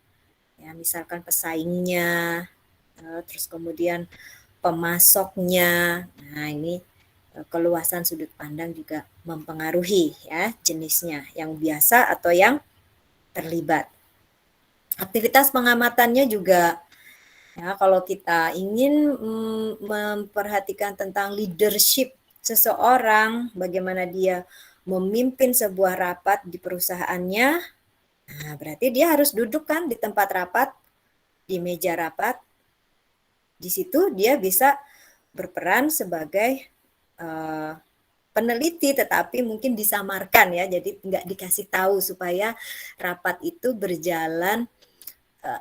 Ya, misalkan pesaingnya, terus kemudian pemasoknya. Nah, ini keluasan sudut pandang juga mempengaruhi ya jenisnya, yang biasa atau yang terlibat. Aktivitas pengamatannya juga ya, kalau kita ingin memperhatikan tentang leadership seseorang, bagaimana dia memimpin sebuah rapat di perusahaannya, nah berarti dia harus duduk kan di tempat rapat, di meja rapat. Di situ dia bisa berperan sebagai peneliti, tetapi mungkin disamarkan ya, jadi nggak dikasih tahu supaya rapat itu berjalan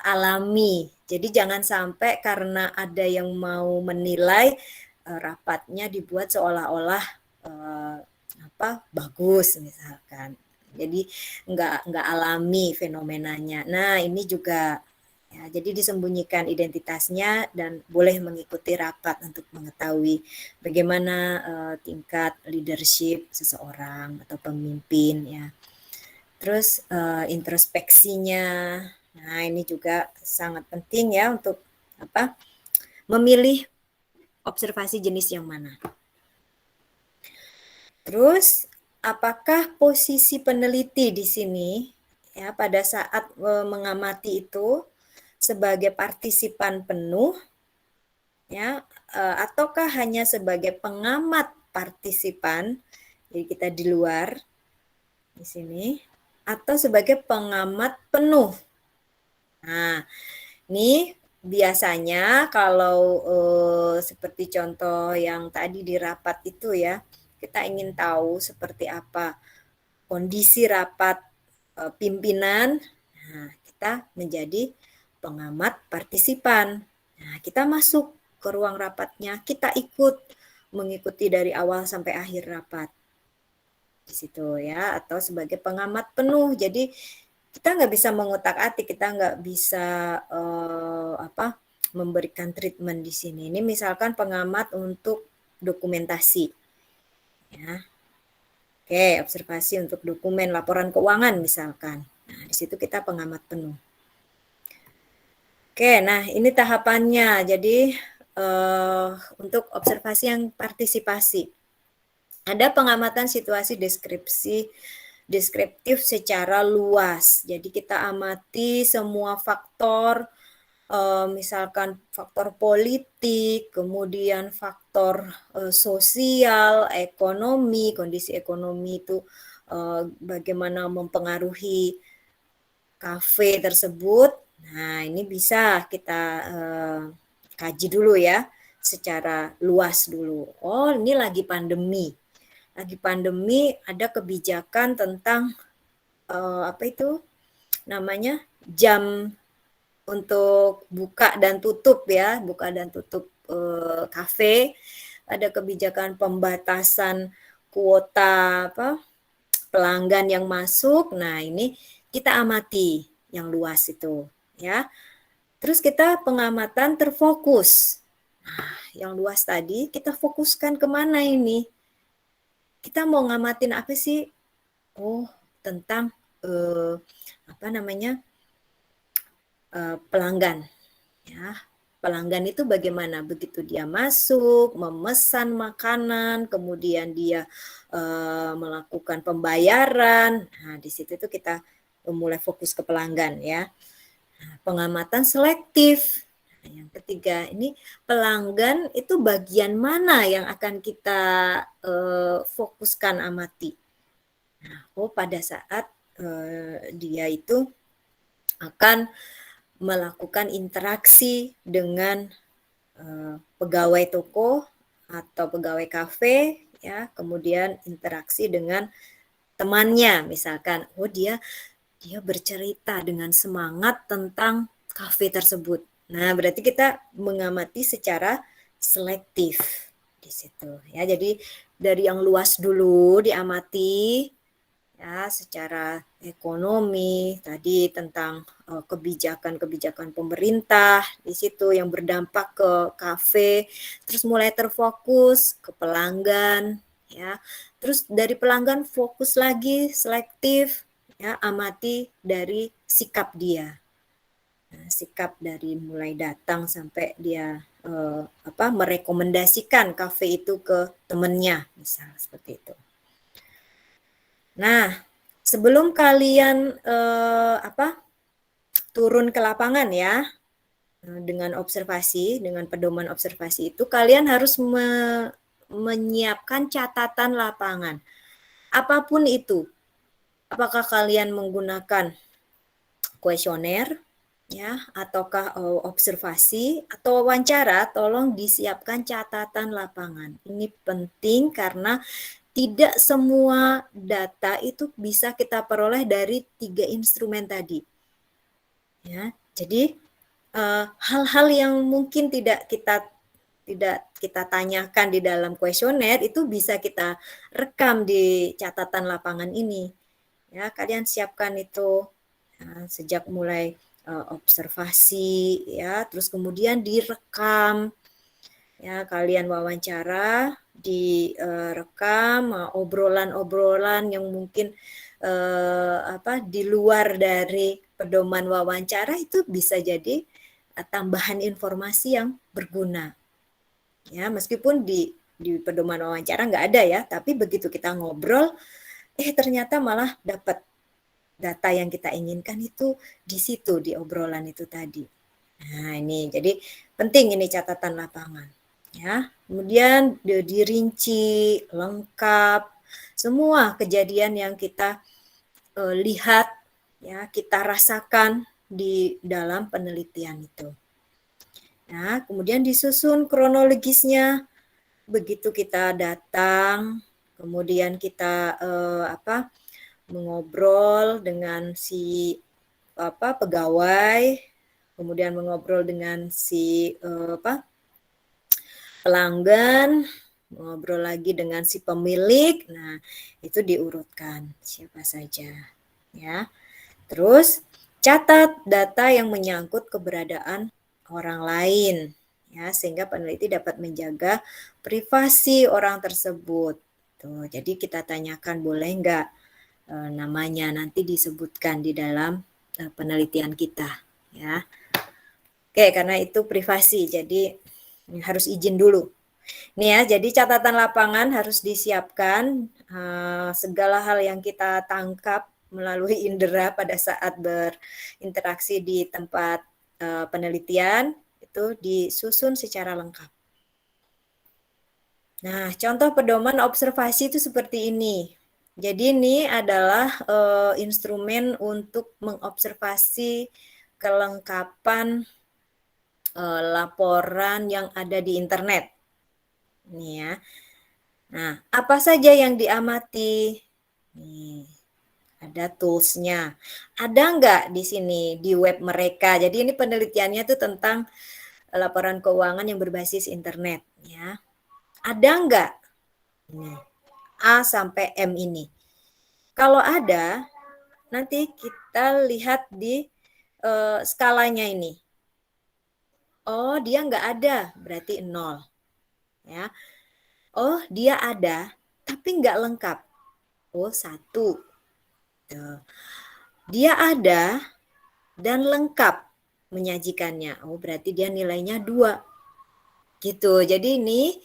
alami. Jadi jangan sampai karena ada yang mau menilai rapatnya dibuat seolah-olah bagus misalkan. Jadi nggak alami fenomenanya. Nah, ini juga ya, jadi disembunyikan identitasnya dan boleh mengikuti rapat untuk mengetahui bagaimana tingkat leadership seseorang atau pemimpin ya. Terus introspeksinya. Nah, ini juga sangat penting ya untuk memilih observasi jenis yang mana. Terus apakah posisi peneliti di sini ya pada saat mengamati itu sebagai partisipan penuh ya, ataukah hanya sebagai pengamat partisipan, jadi kita di luar di sini, atau sebagai pengamat penuh. Nah, ini biasanya kalau seperti contoh yang tadi di rapat itu ya, kita ingin tahu seperti apa kondisi rapat pimpinan. Nah, kita menjadi pengamat partisipan. Nah, kita masuk ke ruang rapatnya, kita mengikuti dari awal sampai akhir rapat di situ ya, atau sebagai pengamat penuh. Jadi kita nggak bisa mengutak-atik, kita nggak bisa memberikan treatment di sini. Ini misalkan pengamat untuk dokumentasi, ya. Oke, observasi untuk dokumen laporan keuangan misalkan. Nah, di situ kita pengamat penuh. Oke, nah ini tahapannya. Jadi untuk observasi yang partisipasi, ada pengamatan situasi deskriptif secara luas. Jadi kita amati semua faktor misalkan faktor politik, kemudian faktor, sosial, ekonomi, kondisi ekonomi itu, bagaimana mempengaruhi kafe tersebut. Nah, ini bisa kita, kaji dulu ya, secara luas dulu. Oh, ini lagi pandemi. Lagi pandemi ada kebijakan tentang, apa itu namanya, jam untuk buka dan tutup ya, buka dan tutup, kafe. Ada kebijakan pembatasan kuota apa, pelanggan yang masuk. Nah, ini kita amati yang luas itu, ya. Terus kita pengamatan terfokus. Nah, yang luas tadi kita fokuskan kemana ini? Kita mau ngamatin apa sih? Oh, tentang, apa namanya, pelanggan, ya. Pelanggan itu bagaimana? Begitu dia masuk, memesan makanan, kemudian dia, melakukan pembayaran. Nah, di situ tuh kita mulai fokus ke pelanggan ya. Nah, pengamatan selektif. Nah, yang ketiga, ini pelanggan itu bagian mana yang akan kita, fokuskan amati. Nah, oh pada saat, dia itu akan melakukan interaksi dengan, pegawai toko atau pegawai kafe ya, kemudian interaksi dengan temannya misalkan, oh dia dia bercerita dengan semangat tentang kafe tersebut. Nah, berarti kita mengamati secara selektif di situ ya. Jadi dari yang luas dulu diamati ya, secara ekonomi tadi tentang, kebijakan-kebijakan pemerintah di situ yang berdampak ke kafe, terus mulai terfokus ke pelanggan ya. Terus dari pelanggan fokus lagi selektif ya, amati dari sikap dia. Nah, sikap dari mulai datang sampai dia, apa, merekomendasikan kafe itu ke temennya, misal seperti itu. Nah, sebelum kalian, apa, turun ke lapangan ya, dengan observasi, dengan pedoman observasi itu kalian harus menyiapkan catatan lapangan. Apapun itu, apakah kalian menggunakan kuesioner ya, ataukah, observasi atau wawancara, tolong disiapkan catatan lapangan. Ini penting karena tidak semua data itu bisa kita peroleh dari 3 instrumen tadi. Ya, jadi, hal-hal yang mungkin tidak kita tanyakan di dalam kuesioner itu bisa kita rekam di catatan lapangan ini. Ya, kalian siapkan itu, sejak mulai, observasi ya, terus kemudian direkam. Ya, kalian wawancara, direkam, obrolan-obrolan yang mungkin, apa, di luar dari pedoman wawancara itu bisa jadi, tambahan informasi yang berguna. Ya, meskipun di pedoman wawancara nggak ada ya, tapi begitu kita ngobrol, ternyata malah dapat data yang kita inginkan itu di situ, di obrolan itu tadi. Nah, ini jadi penting ini catatan lapangan. Ya, kemudian dirinci, lengkap, semua kejadian yang kita lihat, ya, kita rasakan di dalam penelitian itu. Nah, kemudian disusun kronologisnya, begitu kita datang, kemudian kita apa, mengobrol dengan si apa pegawai, kemudian mengobrol dengan si apa pelanggan, ngobrol lagi dengan si pemilik. Nah, itu diurutkan siapa saja, ya. Terus catat data yang menyangkut keberadaan orang lain, ya, sehingga peneliti dapat menjaga privasi orang tersebut. Tuh, jadi kita tanyakan boleh nggak namanya nanti disebutkan di dalam penelitian kita, ya. Oke, karena itu privasi, jadi harus izin dulu. Nih ya, jadi catatan lapangan harus disiapkan, segala hal yang kita tangkap melalui indera pada saat berinteraksi di tempat, penelitian itu disusun secara lengkap. Nah, contoh pedoman observasi itu seperti ini. Jadi ini adalah instrumen untuk mengobservasi kelengkapan laporan yang ada di internet. Ini ya. Nah, apa saja yang diamati? Nih, ada tools-nya. Ada nggak di sini di web mereka? Jadi ini penelitiannya tuh tentang laporan keuangan yang berbasis internet, ya. Ada nggak? Ini A sampai M ini. Kalau ada, nanti kita lihat di skalanya ini. Oh, dia nggak ada, berarti 0. Ya. Oh, dia ada, tapi nggak lengkap. Oh, 1. Tuh. Dia ada dan lengkap menyajikannya. Oh, berarti dia nilainya 2. Gitu. Jadi ini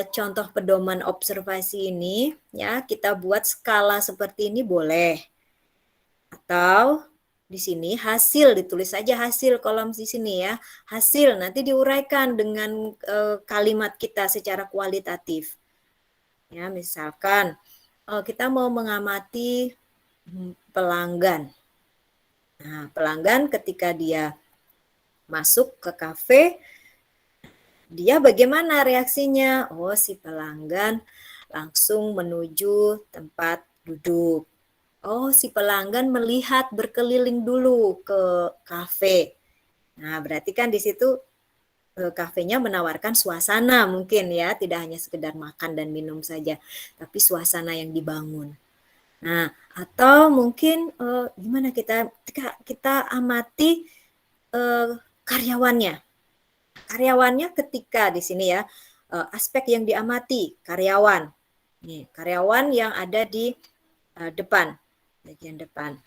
contoh pedoman observasi ini ya, kita buat skala seperti ini boleh. Atau di sini hasil, ditulis saja hasil kolom di sini ya. Hasil nanti diuraikan dengan kalimat kita secara kualitatif. Ya, misalkan kita mau mengamati pelanggan. Nah, pelanggan ketika dia masuk ke kafe, dia bagaimana reaksinya? Oh, si pelanggan langsung menuju tempat duduk. Oh, si pelanggan melihat berkeliling dulu ke kafe. Nah, berarti kan di situ kafenya menawarkan suasana mungkin ya, tidak hanya sekedar makan dan minum saja, tapi suasana yang dibangun. Nah, atau mungkin gimana kita amati karyawannya. Karyawannya ketika di sini ya, aspek yang diamati karyawan. Nih, karyawan yang ada di depan, bagian depan.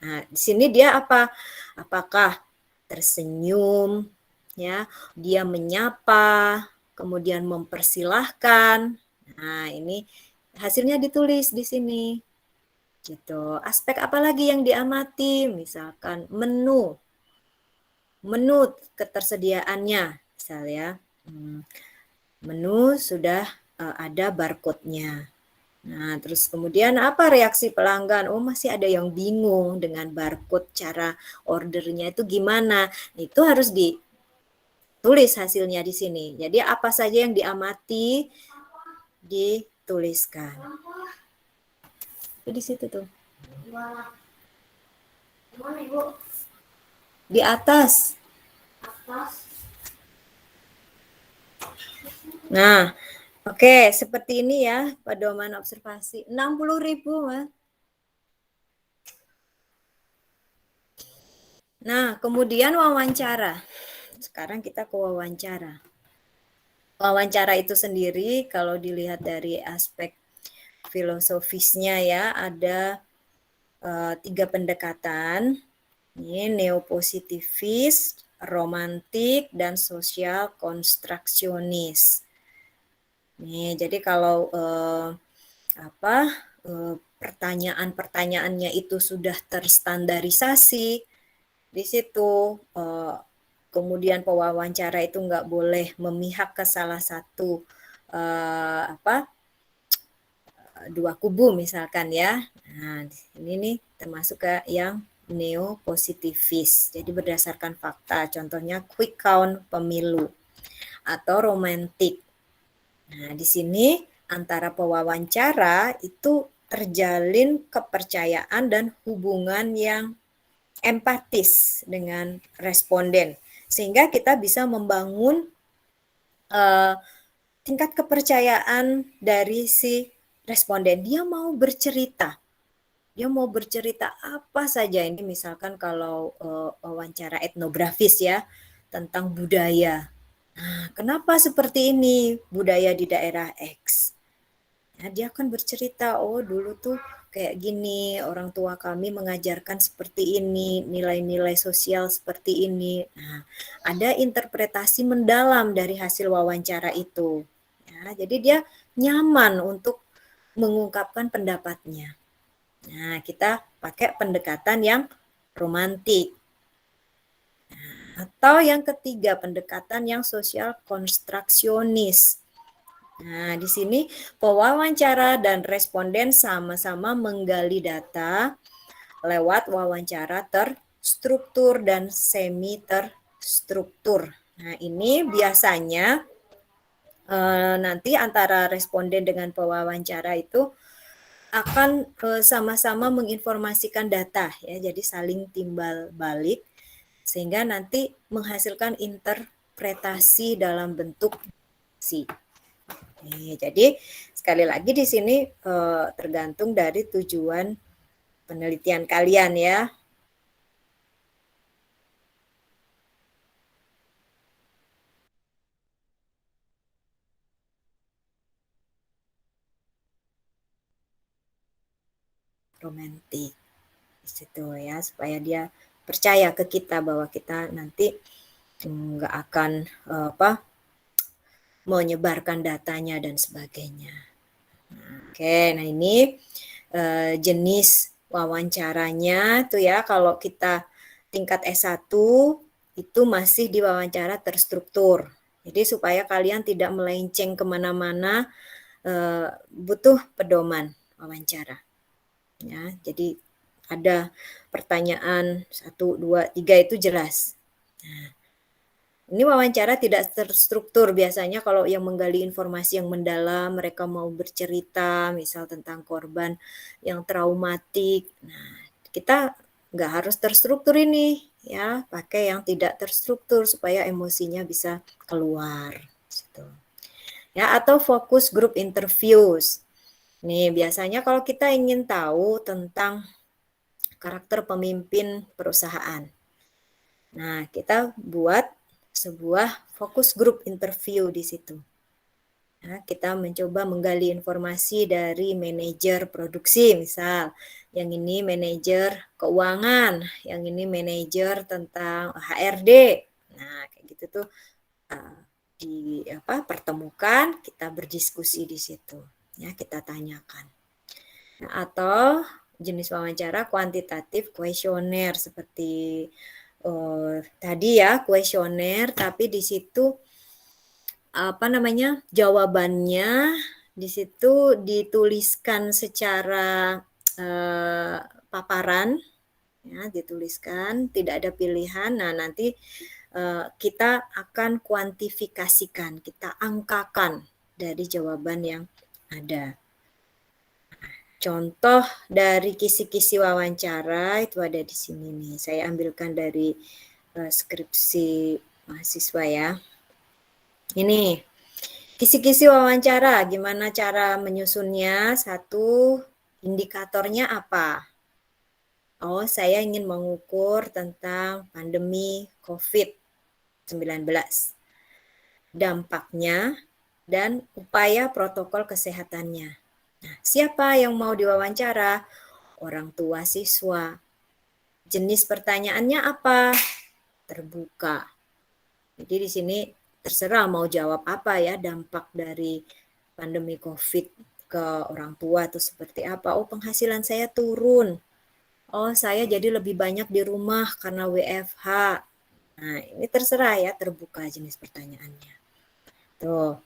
Nah, di sini dia apa? Apakah tersenyum, ya, dia menyapa, kemudian mempersilahkan. Nah, ini hasilnya ditulis di sini. Gitu. Aspek apa lagi yang diamati? Misalkan menu ketersediaannya, misalnya menu sudah ada barcode-nya. Nah, terus kemudian apa reaksi pelanggan? Oh, masih ada yang bingung dengan barcode, cara ordernya itu gimana? Itu harus ditulis hasilnya di sini. Jadi apa saja yang diamati dituliskan. Itu di situ tuh. Di atas. Nah, oke, seperti ini ya pedoman observasi. 60.000, Mas. Nah, kemudian wawancara. Sekarang kita ke wawancara. Wawancara itu sendiri kalau dilihat dari aspek filosofisnya ya, ada 3 pendekatan. Ini neopositivis, romantik, dan sosial konstruksionis. Nih, jadi kalau pertanyaan-pertanyaannya itu sudah terstandarisasi, di situ kemudian pewawancara itu nggak boleh memihak ke salah satu dua kubu misalkan ya. Nah, ini nih termasuk ke yang neopositivis. Jadi berdasarkan fakta, contohnya quick count pemilu atau romantik. Nah, di sini antara pewawancara itu terjalin kepercayaan dan hubungan yang empatis dengan responden, sehingga kita bisa membangun tingkat kepercayaan dari si responden. Dia mau bercerita apa saja. Ini misalkan kalau wawancara etnografis ya, tentang budaya. Nah, kenapa seperti ini budaya di daerah X? Nah, dia akan bercerita, oh dulu tuh kayak gini, orang tua kami mengajarkan seperti ini, nilai-nilai sosial seperti ini. Nah, ada interpretasi mendalam dari hasil wawancara itu. Ya, jadi dia nyaman untuk mengungkapkan pendapatnya. Nah, kita pakai pendekatan yang romantik. Atau yang ketiga, pendekatan yang sosial konstruksionis. Nah, di sini pewawancara dan responden sama-sama menggali data lewat wawancara terstruktur dan semi terstruktur. Nah, ini biasanya nanti antara responden dengan pewawancara itu akan sama-sama menginformasikan data ya, jadi saling timbal balik sehingga nanti menghasilkan interpretasi dalam bentuk si. Jadi sekali lagi di sini tergantung dari tujuan penelitian kalian ya. Romantik di situ ya, supaya dia percaya ke kita bahwa kita nanti nggak akan menyebarkan datanya dan sebagainya. Oke, nah ini jenis wawancaranya tuh ya, kalau kita tingkat S1 itu masih di wawancara terstruktur. Jadi supaya kalian tidak melenceng kemana-mana, butuh pedoman wawancara. Ya, jadi ada pertanyaan 1, 2, 3 itu jelas. Nah, ini wawancara tidak terstruktur biasanya kalau yang menggali informasi yang mendalam, mereka mau bercerita misal tentang korban yang traumatik. Nah, kita nggak harus terstruktur ini ya, pakai yang tidak terstruktur supaya emosinya bisa keluar. Gitu. Ya, atau fokus group interviews. Nih, biasanya kalau kita ingin tahu tentang karakter pemimpin perusahaan. Nah, kita buat sebuah fokus group interview di situ. Nah, kita mencoba menggali informasi dari manajer produksi misal, yang ini manajer keuangan, yang ini manajer tentang HRD. Nah, kayak gitu tuh pertemukan, kita berdiskusi di situ. Ya, kita tanyakan. Nah, atau jenis wawancara kuantitatif kuesioner seperti tadi ya, kuesioner, tapi di situ jawabannya di situ dituliskan secara paparan, ya, dituliskan, tidak ada pilihan. Nah, nanti kita akan kuantifikasikan, kita angkakan dari jawaban yang ada. Contoh dari kisi-kisi wawancara itu ada di sini nih. Saya ambilkan dari skripsi mahasiswa ya. Ini kisi-kisi wawancara, gimana cara menyusunnya? Satu, indikatornya apa? Oh, saya ingin mengukur tentang pandemi COVID-19. Dampaknya dan upaya protokol kesehatannya. Nah, siapa yang mau diwawancara? Orang tua siswa. Jenis pertanyaannya apa? Terbuka. Jadi di sini terserah mau jawab apa ya, dampak dari pandemi COVID ke orang tua itu seperti apa. Oh, penghasilan saya turun. Oh, saya jadi lebih banyak di rumah karena WFH. Nah, ini terserah ya, terbuka jenis pertanyaannya. Tuh,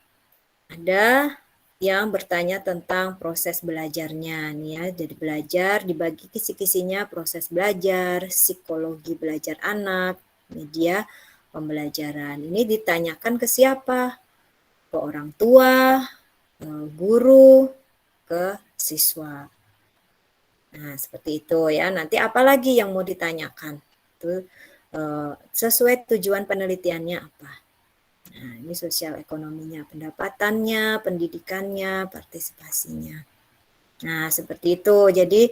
ada yang bertanya tentang proses belajarnya nih ya. Jadi belajar dibagi kisi-kisinya, proses belajar, psikologi belajar anak, media pembelajaran. Ini ditanyakan ke siapa? Ke orang tua, ke guru, ke siswa. Nah, seperti itu ya. Nanti apalagi yang mau ditanyakan? Itu sesuai tujuan penelitiannya apa. Nah, ini sosial ekonominya, pendapatannya, pendidikannya, partisipasinya. Nah, seperti itu. Jadi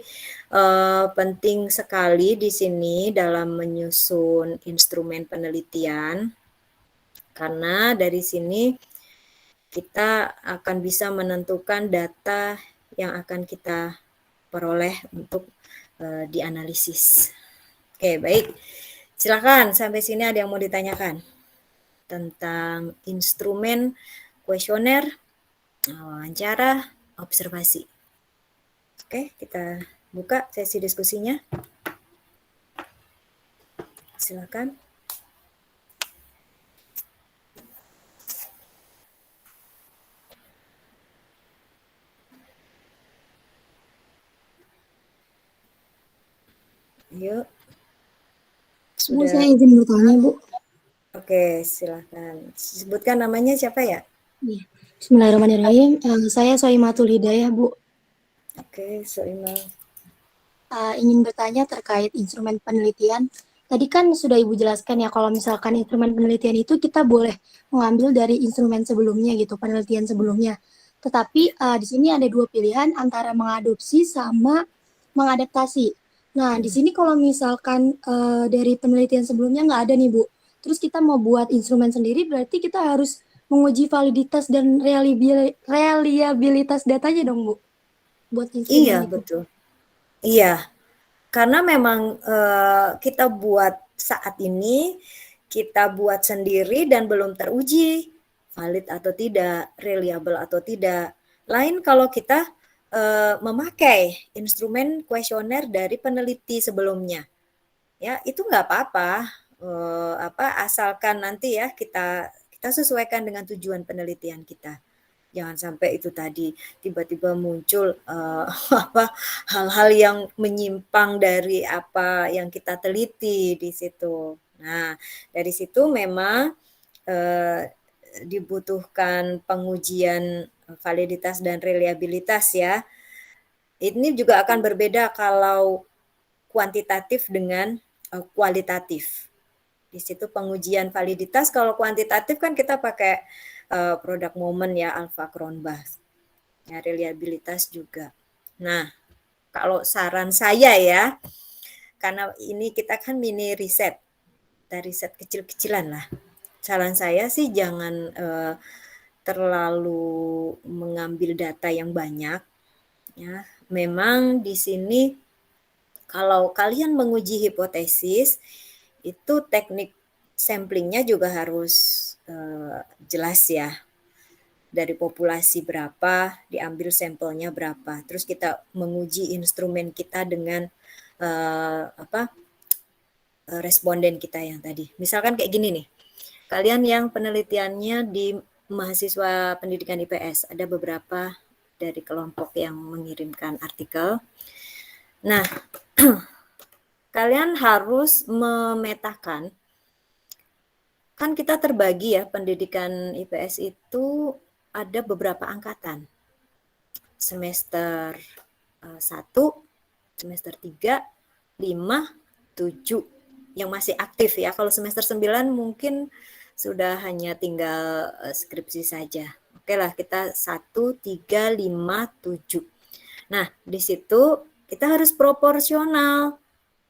penting sekali di sini dalam menyusun instrumen penelitian karena dari sini kita akan bisa menentukan data yang akan kita peroleh untuk dianalisis. Oke, baik. Silakan sampai sini ada yang mau ditanyakan tentang instrumen kuesioner, wawancara, observasi. Oke, kita buka sesi diskusinya. Silakan. Yuk, Bu, saya sudah. izin bertanya, Bu. Oke, silakan. Sebutkan namanya siapa ya? Iya. Bismillahirrahmanirrahim. Saya Soimatul Hidayah, Bu. Oke, Soima. Ingin bertanya terkait instrumen penelitian. Tadi kan sudah Ibu jelaskan ya, kalau misalkan instrumen penelitian itu kita boleh mengambil dari instrumen sebelumnya gitu, penelitian sebelumnya. Tetapi di sini ada dua pilihan antara mengadopsi sama mengadaptasi. Nah, di sini kalau misalkan dari penelitian sebelumnya nggak ada nih, Bu. Terus kita mau buat instrumen sendiri, berarti kita harus menguji validitas dan reliabilitas datanya dong, Bu, buat instrumen Iya, itu. betul. Iya, karena memang kita buat saat ini, kita buat sendiri dan belum teruji valid atau tidak, reliable atau tidak. Lain kalau kita memakai instrumen kuesioner dari peneliti sebelumnya, ya itu nggak apa-apa, asalkan nanti ya kita sesuaikan dengan tujuan penelitian kita. Jangan sampai itu tadi tiba-tiba muncul apa hal-hal yang menyimpang dari apa yang kita teliti di situ. Nah, dari situ memang eh, dibutuhkan pengujian validitas dan reliabilitas ya. Ini juga akan berbeda kalau kuantitatif dengan kualitatif. Di situ pengujian validitas, kalau kuantitatif kan kita pakai produk moment ya, Alpha Cronbach. Ya, reliabilitas juga. Nah, kalau saran saya ya, karena ini kita kan mini riset, kita riset kecil-kecilan lah. Saran saya sih jangan terlalu mengambil data yang banyak. Ya, memang di sini kalau kalian menguji hipotesis, itu teknik samplingnya juga harus jelas ya. Dari populasi berapa, diambil sampelnya berapa. Terus kita menguji instrumen kita dengan responden kita yang tadi. Misalkan kayak gini nih, kalian yang penelitiannya di mahasiswa pendidikan IPS, ada beberapa dari kelompok yang mengirimkan artikel. Nah, kalian harus memetakan, kan kita terbagi ya, pendidikan IPS itu ada beberapa angkatan. Semester 1, semester 3, 5, 7 yang masih aktif ya. Kalau semester 9 mungkin sudah hanya tinggal skripsi saja. Oke lah, kita 1, 3, 5, 7. Nah, di situ kita harus proporsional.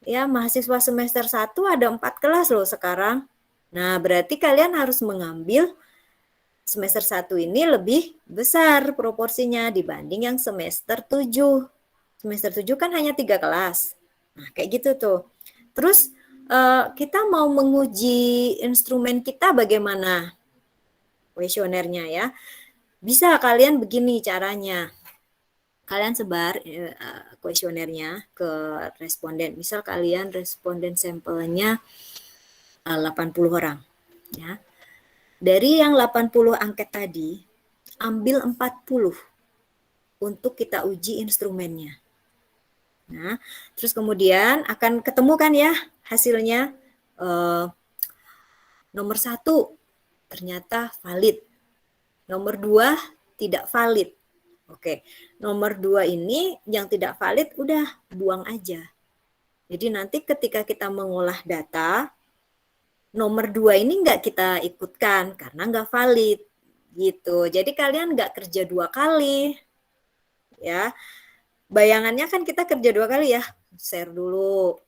Ya, mahasiswa semester 1 ada 4 kelas loh sekarang. Nah, berarti kalian harus mengambil semester 1 ini lebih besar proporsinya dibanding yang semester 7. Semester 7 kan hanya 3 kelas. Nah, kayak gitu tuh. Terus kita mau menguji instrumen kita bagaimana kuesionernya ya. Bisa kalian begini caranya. Kalian sebar kuesionernya ke responden. Misal kalian responden sampelnya 80 orang. Ya. Dari yang 80 angket tadi, ambil 40 untuk kita uji instrumennya. Nah, terus kemudian akan ketemu kan ya hasilnya. Nomor 1 ternyata valid. Nomor 2 tidak valid. Oke, nomor 2 ini yang tidak valid udah buang aja. Jadi nanti ketika kita mengolah data, nomor 2 ini nggak kita ikutkan karena nggak valid gitu. Jadi kalian nggak kerja 2 kali ya. Bayangannya kan kita kerja 2 kali ya. Share dulu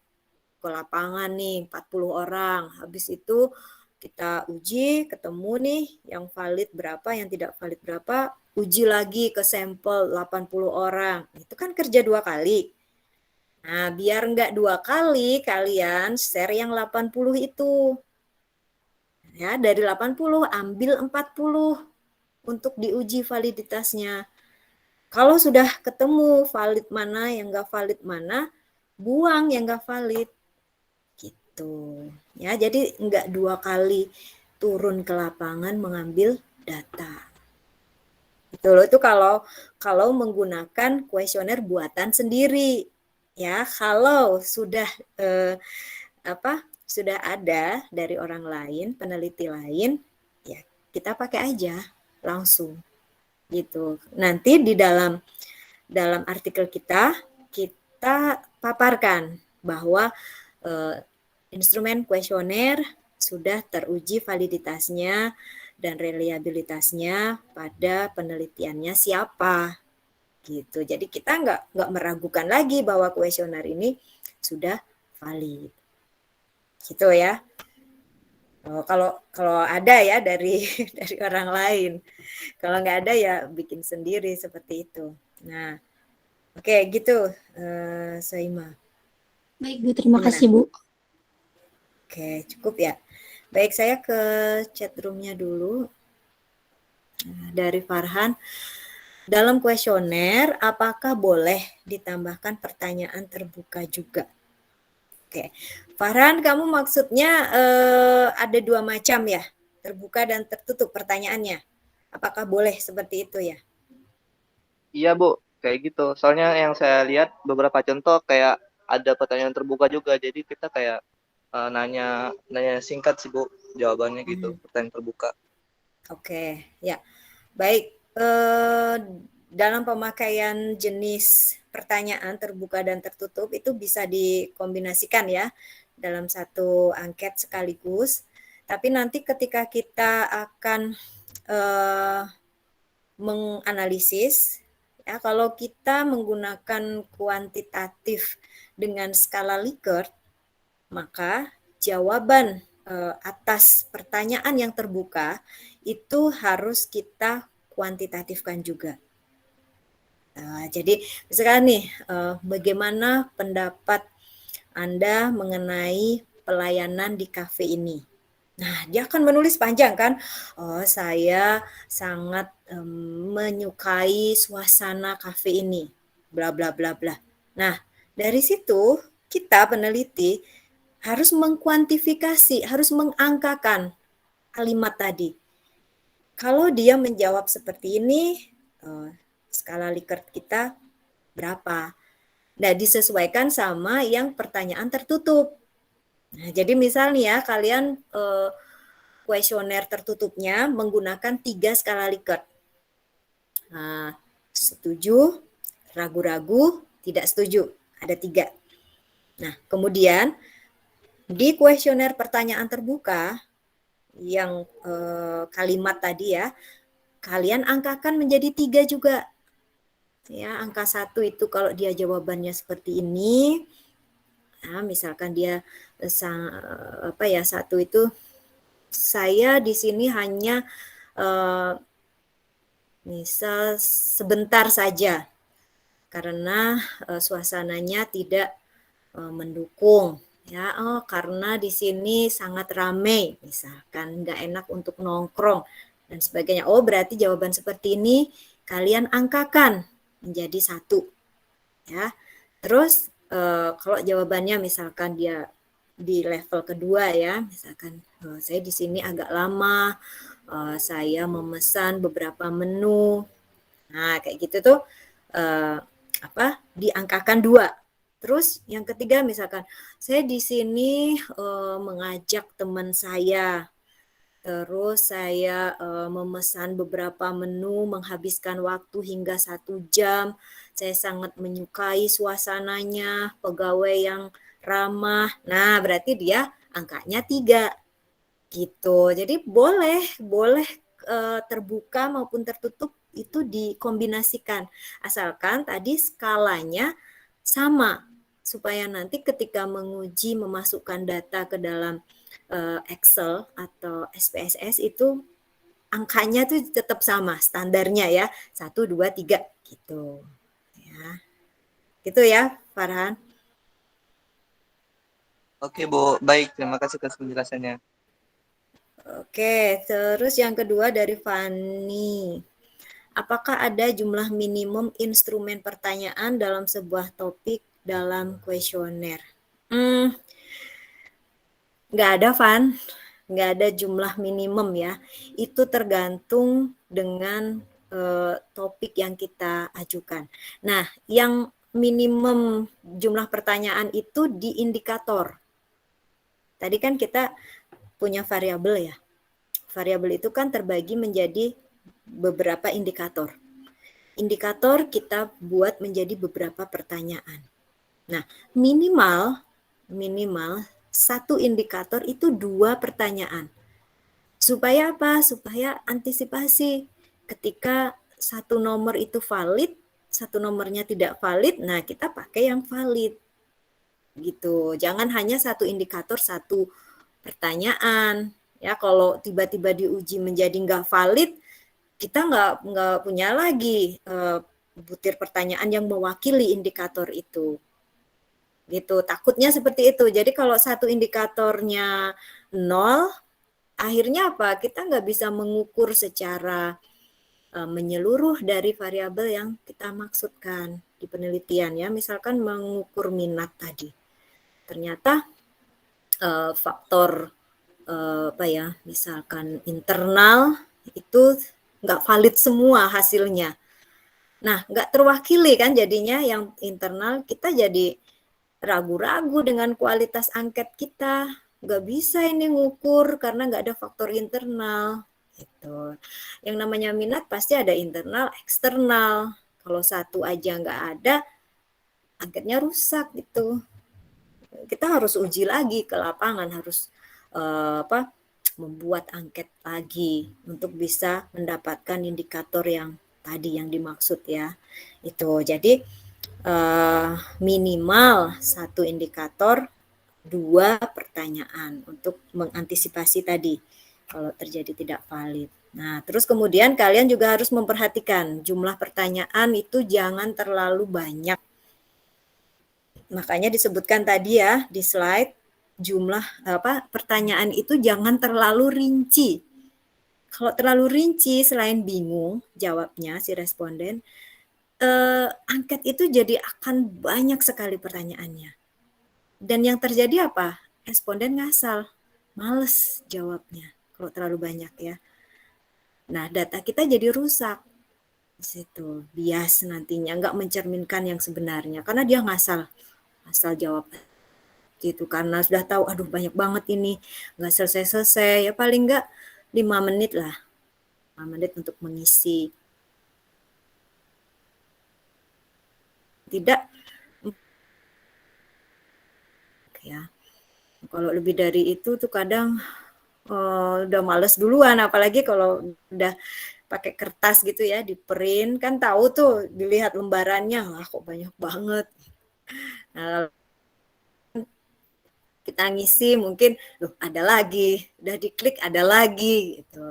ke lapangan nih 40 orang. Habis itu kita uji, ketemu nih yang valid berapa, yang tidak valid berapa, uji lagi ke sampel 80 orang. Itu kan kerja 2 kali. Nah, biar nggak 2 kali, kalian share yang 80 itu. Ya, dari 80 ambil 40 untuk diuji validitasnya. Kalau sudah ketemu valid mana, yang nggak valid mana, buang yang nggak valid. Gitu. Ya, jadi nggak 2 kali turun ke lapangan mengambil data. Itu loh, itu kalau menggunakan kuesioner buatan sendiri. Ya, kalau sudah sudah ada dari orang lain, peneliti lain, ya kita pakai aja langsung gitu. Nanti di dalam artikel kita paparkan bahwa instrumen kuesioner sudah teruji validitasnya dan reliabilitasnya pada penelitiannya siapa gitu. Jadi kita nggak meragukan lagi bahwa kuesioner ini sudah valid. Gitu ya. Kalau ada ya dari dari orang lain. Kalau nggak ada ya bikin sendiri seperti itu. Nah, oke gitu, Soima. Baik, Bu. Terima Gimana? kasih, Bu. Oke, cukup ya. Baik, saya ke chat room-nya dulu. Dari Farhan, dalam kuesioner apakah boleh ditambahkan pertanyaan terbuka juga? Oke, Farhan, kamu maksudnya ada 2 macam ya, terbuka dan tertutup pertanyaannya. Apakah boleh seperti itu ya? Iya Bu, kayak gitu. Soalnya yang saya lihat beberapa contoh kayak ada pertanyaan terbuka juga. Jadi kita kayak nanya nanya singkat sih Bu, jawabannya gitu, Hmm, pertanyaan terbuka. Oke, ya. Baik, dalam pemakaian jenis pertanyaan terbuka dan tertutup itu bisa dikombinasikan ya dalam satu angket sekaligus. Tapi nanti ketika kita akan eh, menganalisis, ya kalau kita menggunakan kuantitatif dengan skala Likert, maka jawaban atas pertanyaan yang terbuka itu harus kita kuantitatifkan juga. Jadi misalkan nih, bagaimana pendapat Anda mengenai pelayanan di kafe ini? Nah, dia akan menulis panjang kan, oh saya sangat menyukai suasana kafe ini, bla bla bla bla. Nah, dari situ kita peneliti harus mengkuantifikasi, harus mengangkakan kalimat tadi. Kalau dia menjawab seperti ini, skala Likert kita berapa? Nah, disesuaikan sama yang pertanyaan tertutup. Nah, jadi misalnya ya kalian kuesioner tertutupnya menggunakan 3 skala Likert. Nah, setuju, ragu-ragu, tidak setuju. Ada 3. Nah, kemudian di kuesioner pertanyaan terbuka yang kalimat tadi ya, kalian angkakan menjadi 3 juga. Ya, angka 1 itu kalau dia jawabannya seperti ini, nah, misalkan dia satu itu saya di sini hanya misal sebentar saja karena suasananya tidak mendukung ya, oh karena di sini sangat ramai misalkan nggak enak untuk nongkrong dan sebagainya. Oh berarti jawaban seperti ini kalian angkakan menjadi 1 ya. Terus kalau jawabannya misalkan dia di level kedua ya, misalkan saya di sini agak lama, saya memesan beberapa menu. Nah, kayak gitu tuh diangkakan 2. Terus yang ketiga misalkan saya di sini mengajak teman saya. Terus saya memesan beberapa menu, menghabiskan waktu hingga 1 jam. Saya sangat menyukai suasananya, pegawai yang ramah. Nah, berarti dia angkanya 3 gitu. Jadi boleh terbuka maupun tertutup itu dikombinasikan. Asalkan tadi skalanya sama supaya nanti ketika menguji memasukkan data ke dalam Excel atau SPSS itu angkanya tuh tetap sama standarnya ya 1, 2, 3 gitu ya. Gitu ya Farhan. Oke Bu, baik. Terima kasih atas penjelasannya. Oke, terus yang kedua dari Fani. Apakah ada jumlah minimum instrumen pertanyaan dalam sebuah topik dalam kuesioner? Nggak ada, Van. Nggak ada jumlah minimum ya. Itu tergantung dengan topik yang kita ajukan. Nah, yang minimum jumlah pertanyaan itu di indikator. Tadi kan kita punya variabel ya. Variabel itu kan terbagi menjadi beberapa indikator. Indikator kita buat menjadi beberapa pertanyaan. Nah, minimal satu indikator itu 2 pertanyaan. Supaya apa? Supaya antisipasi ketika satu nomor itu valid, satu nomornya tidak valid, nah kita pakai yang valid. Gitu. Jangan hanya satu indikator, satu pertanyaan. Ya, kalau tiba-tiba diuji menjadi nggak valid, kita nggak punya lagi butir pertanyaan yang mewakili indikator itu. Gitu. Takutnya seperti itu. Jadi kalau satu indikatornya nol, akhirnya apa? Kita nggak bisa mengukur secara menyeluruh dari variabel yang kita maksudkan di penelitian ya. Misalkan mengukur minat tadi. Ternyata faktor apa ya, misalkan internal itu nggak valid semua hasilnya. Nah, nggak terwakili kan jadinya yang internal, kita jadi ragu-ragu dengan kualitas angket kita. Nggak bisa ini ngukur karena nggak ada faktor internal. Gitu. Yang namanya minat pasti ada internal, eksternal. Kalau satu aja nggak ada, angketnya rusak gitu. Kita harus uji lagi ke lapangan, harus membuat angket lagi untuk bisa mendapatkan indikator yang tadi yang dimaksud ya. Itu jadi minimal satu indikator, 2 pertanyaan untuk mengantisipasi tadi kalau terjadi tidak valid. Nah, terus kemudian kalian juga harus memperhatikan jumlah pertanyaan itu jangan terlalu banyak. Makanya disebutkan tadi ya di slide, jumlah pertanyaan itu jangan terlalu rinci. Kalau terlalu rinci, selain bingung jawabnya si responden, angket itu jadi akan banyak sekali pertanyaannya. Dan yang terjadi apa? Responden ngasal, males jawabnya kalau terlalu banyak ya. Nah, data kita jadi rusak di situ, bias nantinya nggak mencerminkan yang sebenarnya karena dia ngasal, asal jawab gitu karena sudah tahu aduh banyak banget ini nggak selesai-selesai ya paling nggak 5 menit lah 5 menit untuk mengisi tidak ya kalau lebih dari itu tuh kadang udah males duluan apalagi kalau udah pakai kertas gitu ya di print kan tahu tuh dilihat lembarannya wah kok banyak banget nah kita ngisi mungkin loh ada lagi udah diklik ada lagi gitu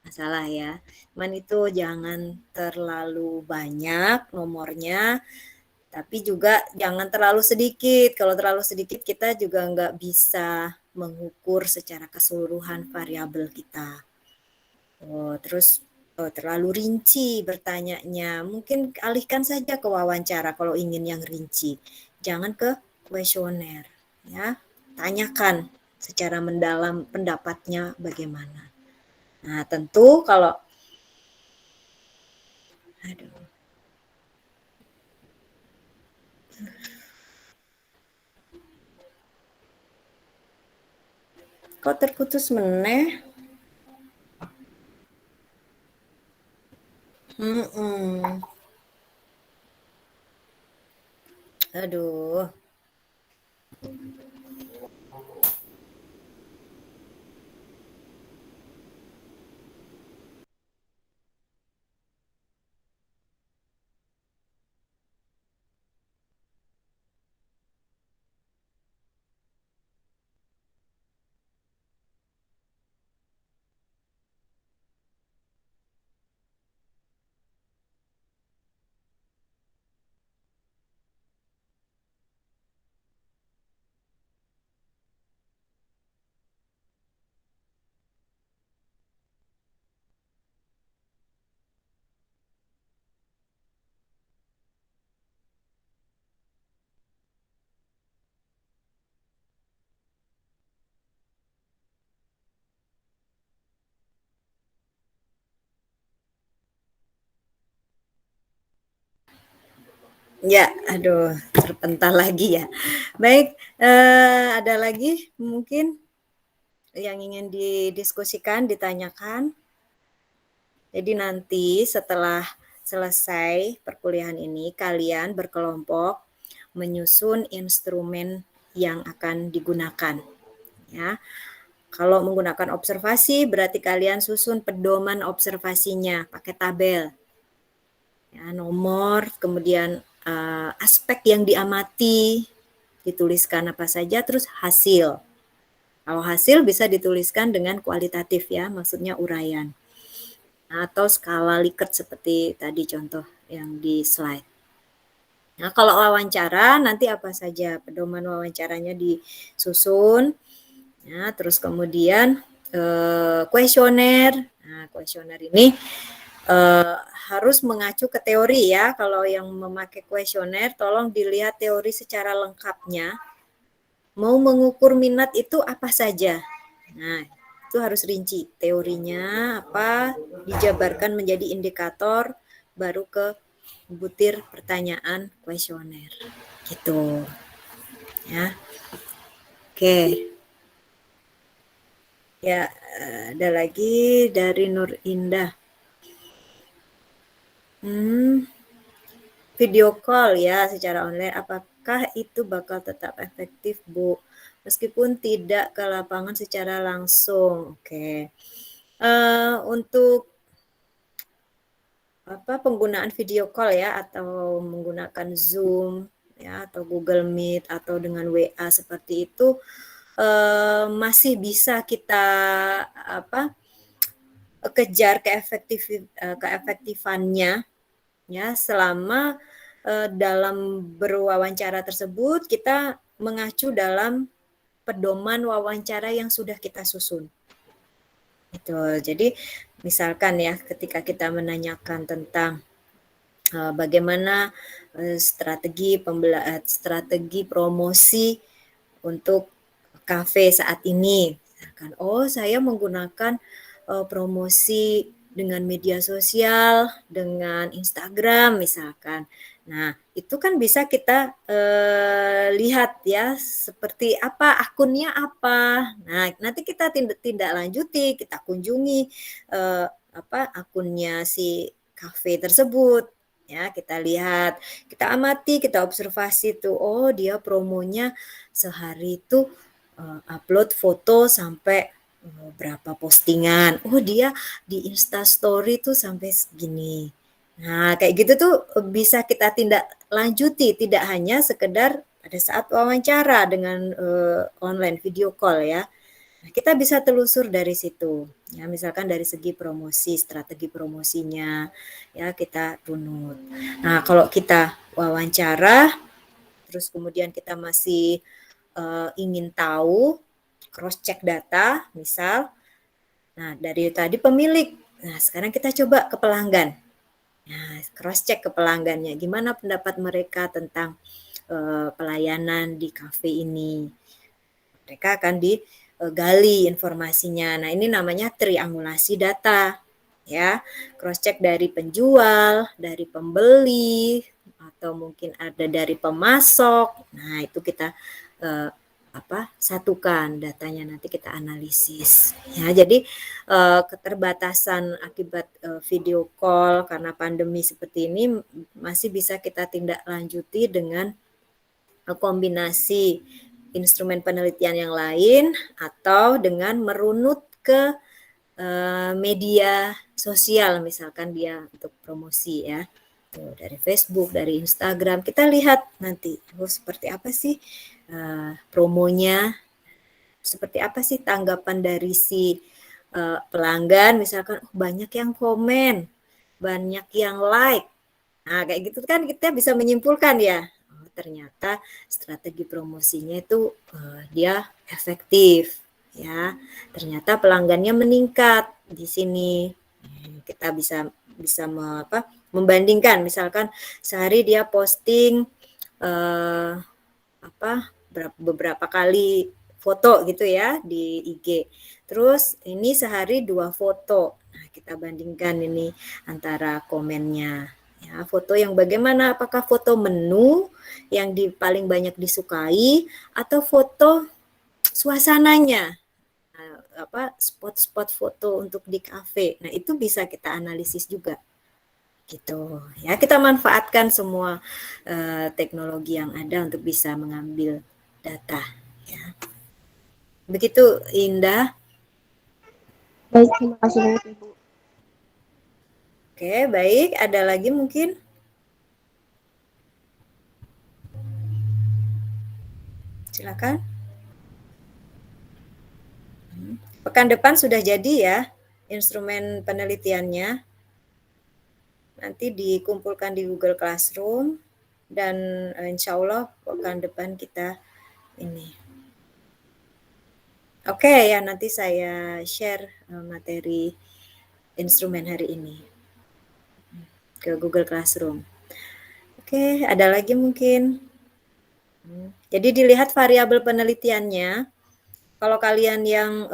masalah ya. Cuman itu jangan terlalu banyak nomornya, tapi juga jangan terlalu sedikit. Kalau terlalu sedikit kita juga nggak bisa mengukur secara keseluruhan variabel kita. Oh, terus terlalu rinci bertanyanya. Mungkin alihkan saja ke wawancara kalau ingin yang rinci. Jangan ke kuesioner. Ya, tanyakan secara mendalam pendapatnya bagaimana. Nah, tentu kalau aduh, kok terputus meneh? Mhm. Aduh. Ya, aduh, terpental lagi ya. Baik, ada lagi mungkin yang ingin didiskusikan, ditanyakan? Jadi nanti setelah selesai perkuliahan ini, kalian berkelompok menyusun instrumen yang akan digunakan. Ya, kalau menggunakan observasi, berarti kalian susun pedoman observasinya pakai tabel. Ya, nomor, kemudian aspek yang diamati, dituliskan apa saja, terus hasil. Kalau hasil bisa dituliskan dengan kualitatif ya, maksudnya uraian. Atau skala Likert seperti tadi contoh yang di slide. Nah, kalau wawancara nanti apa saja pedoman wawancaranya disusun. Ya, terus kemudian kuesioner. Nah, kuesioner ini harus mengacu ke teori ya. Kalau yang memakai kuesioner, tolong dilihat teori secara lengkapnya. Mau mengukur minat itu apa saja. Nah, itu harus rinci. Teorinya apa, dijabarkan menjadi indikator, baru ke butir pertanyaan kuesioner. Gitu. Ya. Oke. Ya, ada lagi dari Nur Indah. Video call ya secara online, apakah itu bakal tetap efektif, Bu? Meskipun tidak ke lapangan secara langsung. Oke. Untuk penggunaan video call ya atau menggunakan Zoom ya atau Google Meet atau dengan WA seperti itu masih bisa kita kejar keefektifannya ya selama dalam berwawancara tersebut kita mengacu dalam pedoman wawancara yang sudah kita susun. Itu. Jadi misalkan ya ketika kita menanyakan tentang bagaimana strategi promosi untuk kafe saat ini. Misalkan, saya menggunakan promosi dengan media sosial, dengan Instagram misalkan. Nah, itu kan bisa kita lihat ya seperti apa akunnya apa. Nah, nanti kita tindak lanjuti, kita kunjungi akunnya si kafe tersebut. Ya, kita lihat, kita amati, kita observasi tuh, dia promonya sehari itu upload foto sampai berapa postingan. Dia di Insta Story tuh sampai segini. Nah, kayak gitu tuh bisa kita tindak lanjuti, tidak hanya sekedar pada saat wawancara dengan online video call ya. Nah, kita bisa telusur dari situ. Ya, misalkan dari segi promosi, strategi promosinya, ya kita runut. Nah, kalau kita wawancara, terus kemudian kita masih ingin tahu, cross check data, misal, nah dari tadi pemilik, nah sekarang kita coba ke pelanggan. Nah, cross check ke pelanggannya, gimana pendapat mereka tentang pelayanan di kafe ini. Mereka akan digali informasinya. Nah, ini namanya triangulasi data. Ya, cross check dari penjual, dari pembeli, atau mungkin ada dari pemasok. Nah, itu kita satukan datanya, nanti kita analisis. Ya, jadi keterbatasan akibat video call karena pandemi seperti ini masih bisa kita tindak lanjuti dengan kombinasi instrumen penelitian yang lain atau dengan merunut ke media sosial, misalkan dia untuk promosi ya. Tuh, dari Facebook, dari Instagram, kita lihat nanti seperti apa sih promonya, seperti apa sih tanggapan dari si pelanggan, misalkan banyak yang komen, banyak yang like. Nah, kayak gitu kan kita bisa menyimpulkan ya, ternyata strategi promosinya itu dia efektif ya. Ternyata pelanggannya meningkat di sini. Kita bisa membandingkan, misalkan sehari dia posting beberapa kali foto gitu ya di IG. Terus ini sehari 2 foto. Nah, kita bandingkan ini antara komennya. Ya, foto yang bagaimana? Apakah foto menu yang paling banyak disukai atau foto suasananya? Spot-spot foto untuk di kafe. Nah, itu bisa kita analisis juga. Gitu. Ya, kita manfaatkan semua teknologi yang ada untuk bisa mengambil data, ya. Begitu, Indah. Baik, terima kasih banyak Ibu. Oke, baik. Ada lagi mungkin? Silakan. Pekan depan sudah jadi ya instrumen penelitiannya. Nanti dikumpulkan di Google Classroom dan insya Allah pekan depan kita ini. Oke, ya nanti saya share materi instrumen hari ini ke Google Classroom. Oke, ada lagi mungkin. Jadi dilihat variabel penelitiannya. Kalau kalian yang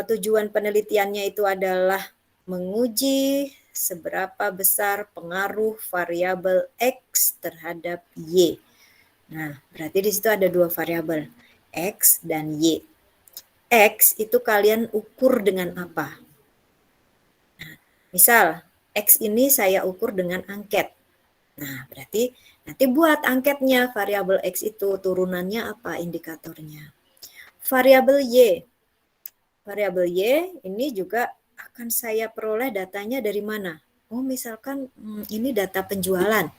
tujuan penelitiannya itu adalah menguji seberapa besar pengaruh variabel X terhadap Y. Nah, berarti di situ ada dua variabel, X dan Y. X itu kalian ukur dengan apa? Nah, misal, X ini saya ukur dengan angket. Nah, berarti nanti buat angketnya, variabel X itu turunannya apa indikatornya. Variabel Y. Variabel Y ini juga akan saya peroleh datanya dari mana? Oh, misalkan ini data penjualan.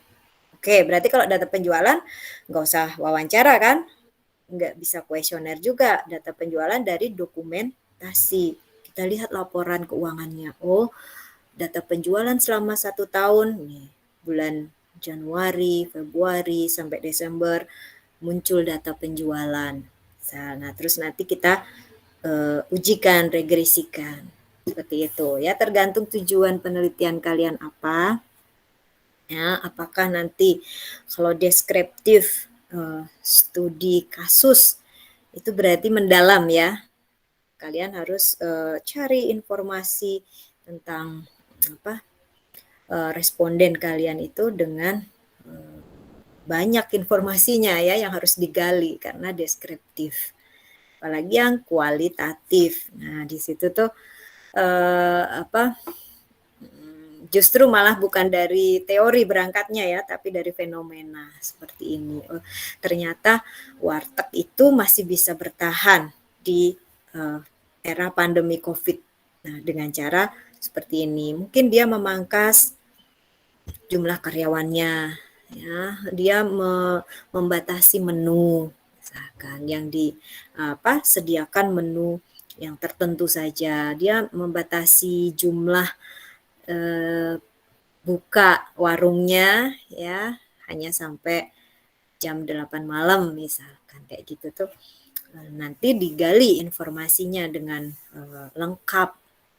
Oke, berarti kalau data penjualan nggak usah wawancara kan? Nggak bisa kuesioner juga. Data penjualan dari dokumentasi. Kita lihat laporan keuangannya. Oh, data penjualan selama 1 tahun, nih, bulan Januari, Februari, sampai Desember, muncul data penjualan. Nah, terus nanti kita ujikan, regresikan. Seperti itu ya, tergantung tujuan penelitian kalian apa. Ya, apakah nanti kalau deskriptif studi kasus itu berarti mendalam ya. Kalian harus cari informasi tentang responden kalian itu dengan banyak informasinya ya yang harus digali karena deskriptif. Apalagi yang kualitatif. Nah, di situ tuh justru malah bukan dari teori berangkatnya ya, tapi dari fenomena seperti ini. Oh, ternyata warteg itu masih bisa bertahan di era pandemi COVID. Nah, dengan cara seperti ini. Mungkin dia memangkas jumlah karyawannya, ya. Dia membatasi menu, misalkan yang sediakan menu yang tertentu saja. Dia membatasi jumlah buka warungnya ya hanya sampai jam 8 malam misalkan kayak gitu tuh. Nanti digali informasinya dengan lengkap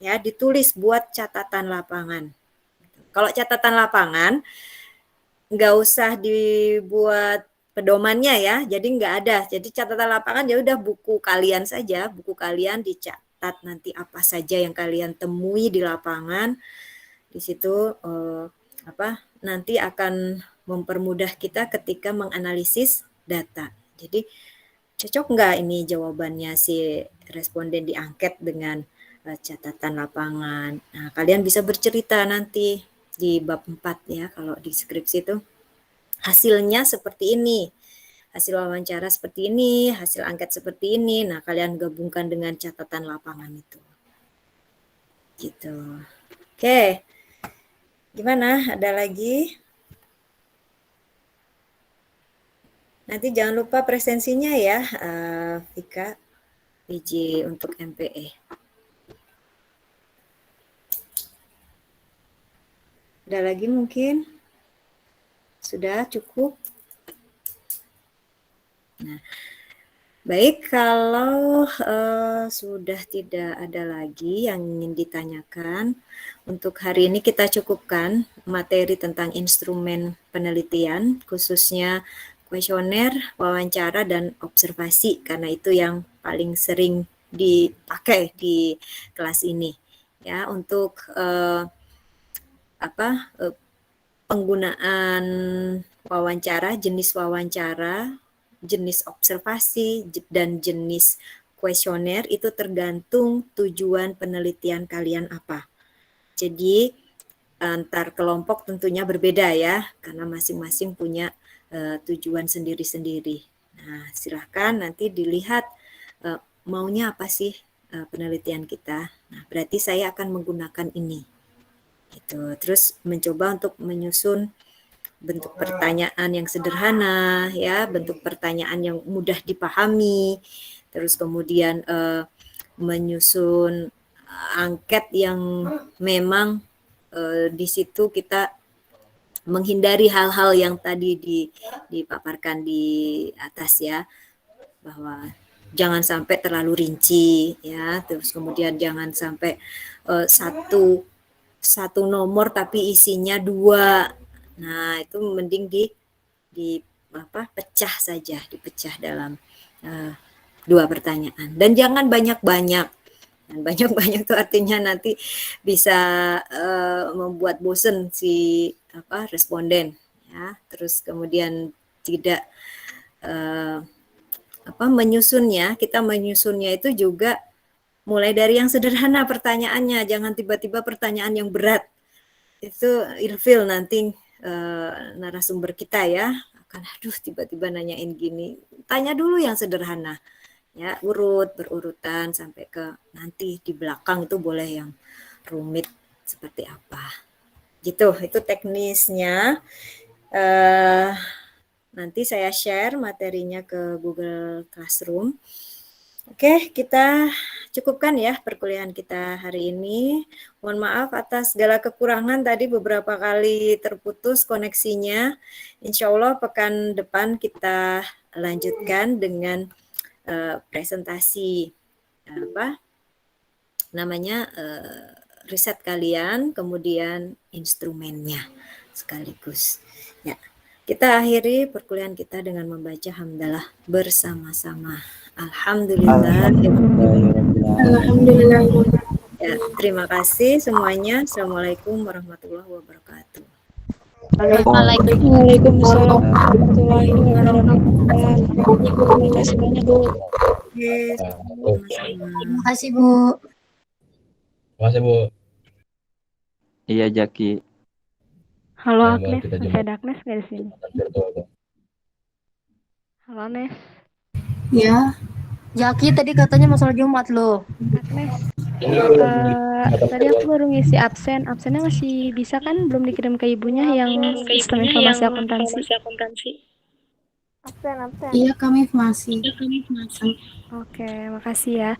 ya, ditulis buat catatan lapangan. Kalau catatan lapangan nggak usah dibuat pedomannya ya, jadi nggak ada. Jadi catatan lapangan ya udah buku kalian saja, buku kalian dicatat nanti apa saja yang kalian temui di lapangan. Di situ nanti akan mempermudah kita ketika menganalisis data. Jadi cocok nggak ini jawabannya si responden diangket dengan catatan lapangan. Nah, kalian bisa bercerita nanti di bab 4 ya, kalau di skripsi itu hasilnya seperti ini. Hasil wawancara seperti ini, hasil angket seperti ini. Nah, kalian gabungkan dengan catatan lapangan itu. Gitu. Oke. Gimana? Ada lagi? Nanti jangan lupa presensinya ya, Vika, PJ untuk MPE. Ada lagi mungkin? Sudah cukup? Nah, baik, kalau sudah tidak ada lagi yang ingin ditanyakan, untuk hari ini kita cukupkan materi tentang instrumen penelitian, khususnya kuesioner, wawancara, dan observasi, karena itu yang paling sering dipakai di kelas ini. Ya, untuk penggunaan wawancara, jenis observasi, dan jenis kuesioner itu tergantung tujuan penelitian kalian apa. Jadi antar kelompok tentunya berbeda ya, karena masing-masing punya tujuan sendiri-sendiri. Nah, silahkan nanti dilihat maunya apa sih penelitian kita. Nah, berarti saya akan menggunakan ini. Gitu. Terus mencoba untuk menyusun bentuk pertanyaan yang sederhana, ya, bentuk pertanyaan yang mudah dipahami. Terus kemudian menyusun angket yang memang di situ kita menghindari hal-hal yang tadi dipaparkan di atas ya, bahwa jangan sampai terlalu rinci ya, terus kemudian jangan sampai satu nomor tapi isinya 2. Nah, itu mending pecah saja, dipecah dalam 2 pertanyaan. Dan jangan banyak-banyak. Dan banyak-banyak itu artinya nanti bisa membuat bosen si responden ya. Terus kemudian tidak menyusunnya, kita menyusunnya itu juga mulai dari yang sederhana pertanyaannya, jangan tiba-tiba pertanyaan yang berat. Itu ilfil nanti narasumber kita ya, akan aduh tiba-tiba nanyain gini. Tanya dulu yang sederhana. Ya, berurutan sampai ke nanti di belakang itu boleh yang rumit seperti apa. Gitu, itu teknisnya. Nanti saya share materinya ke Google Classroom. Oke, kita cukupkan ya perkuliahan kita hari ini. Mohon maaf atas segala kekurangan tadi beberapa kali terputus koneksinya. Insya Allah pekan depan kita lanjutkan dengan presentasi riset kalian, kemudian instrumennya sekaligus. Ya, kita akhiri perkuliahan kita dengan membaca hamdalah bersama-sama. Alhamdulillah. Alhamdulillah. Ya, terima kasih semuanya. Assalamualaikum warahmatullahi wabarakatuh. Waalaikumsalam warahmatullahi wabarakatuh. Terima kasih banyak, Bu. Oke, sama-sama. Terima kasih, Bu. Terima kasih, Bu. Iya, Jaki. Halo, Ya, Agnes. kita Masih jumpa. ada Agnes nggak di sini? Halo, Agnes. Ya. Jaki tadi katanya masalah Jumat loh. Agnes. Tadi aku baru ngisi absen. Absennya masih bisa kan? Belum dikirim ke ibunya yang sistem informasi akuntansi. Absen. Iya, kami masih. Oke, makasih ya.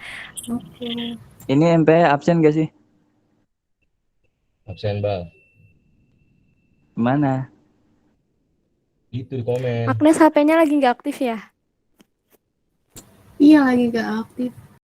Oke. Ini MP absen gak sih? Absen, Bang. Mana? Itu di komen. Agnes HP-nya lagi nggak aktif ya? Iya, lagi gak aktif.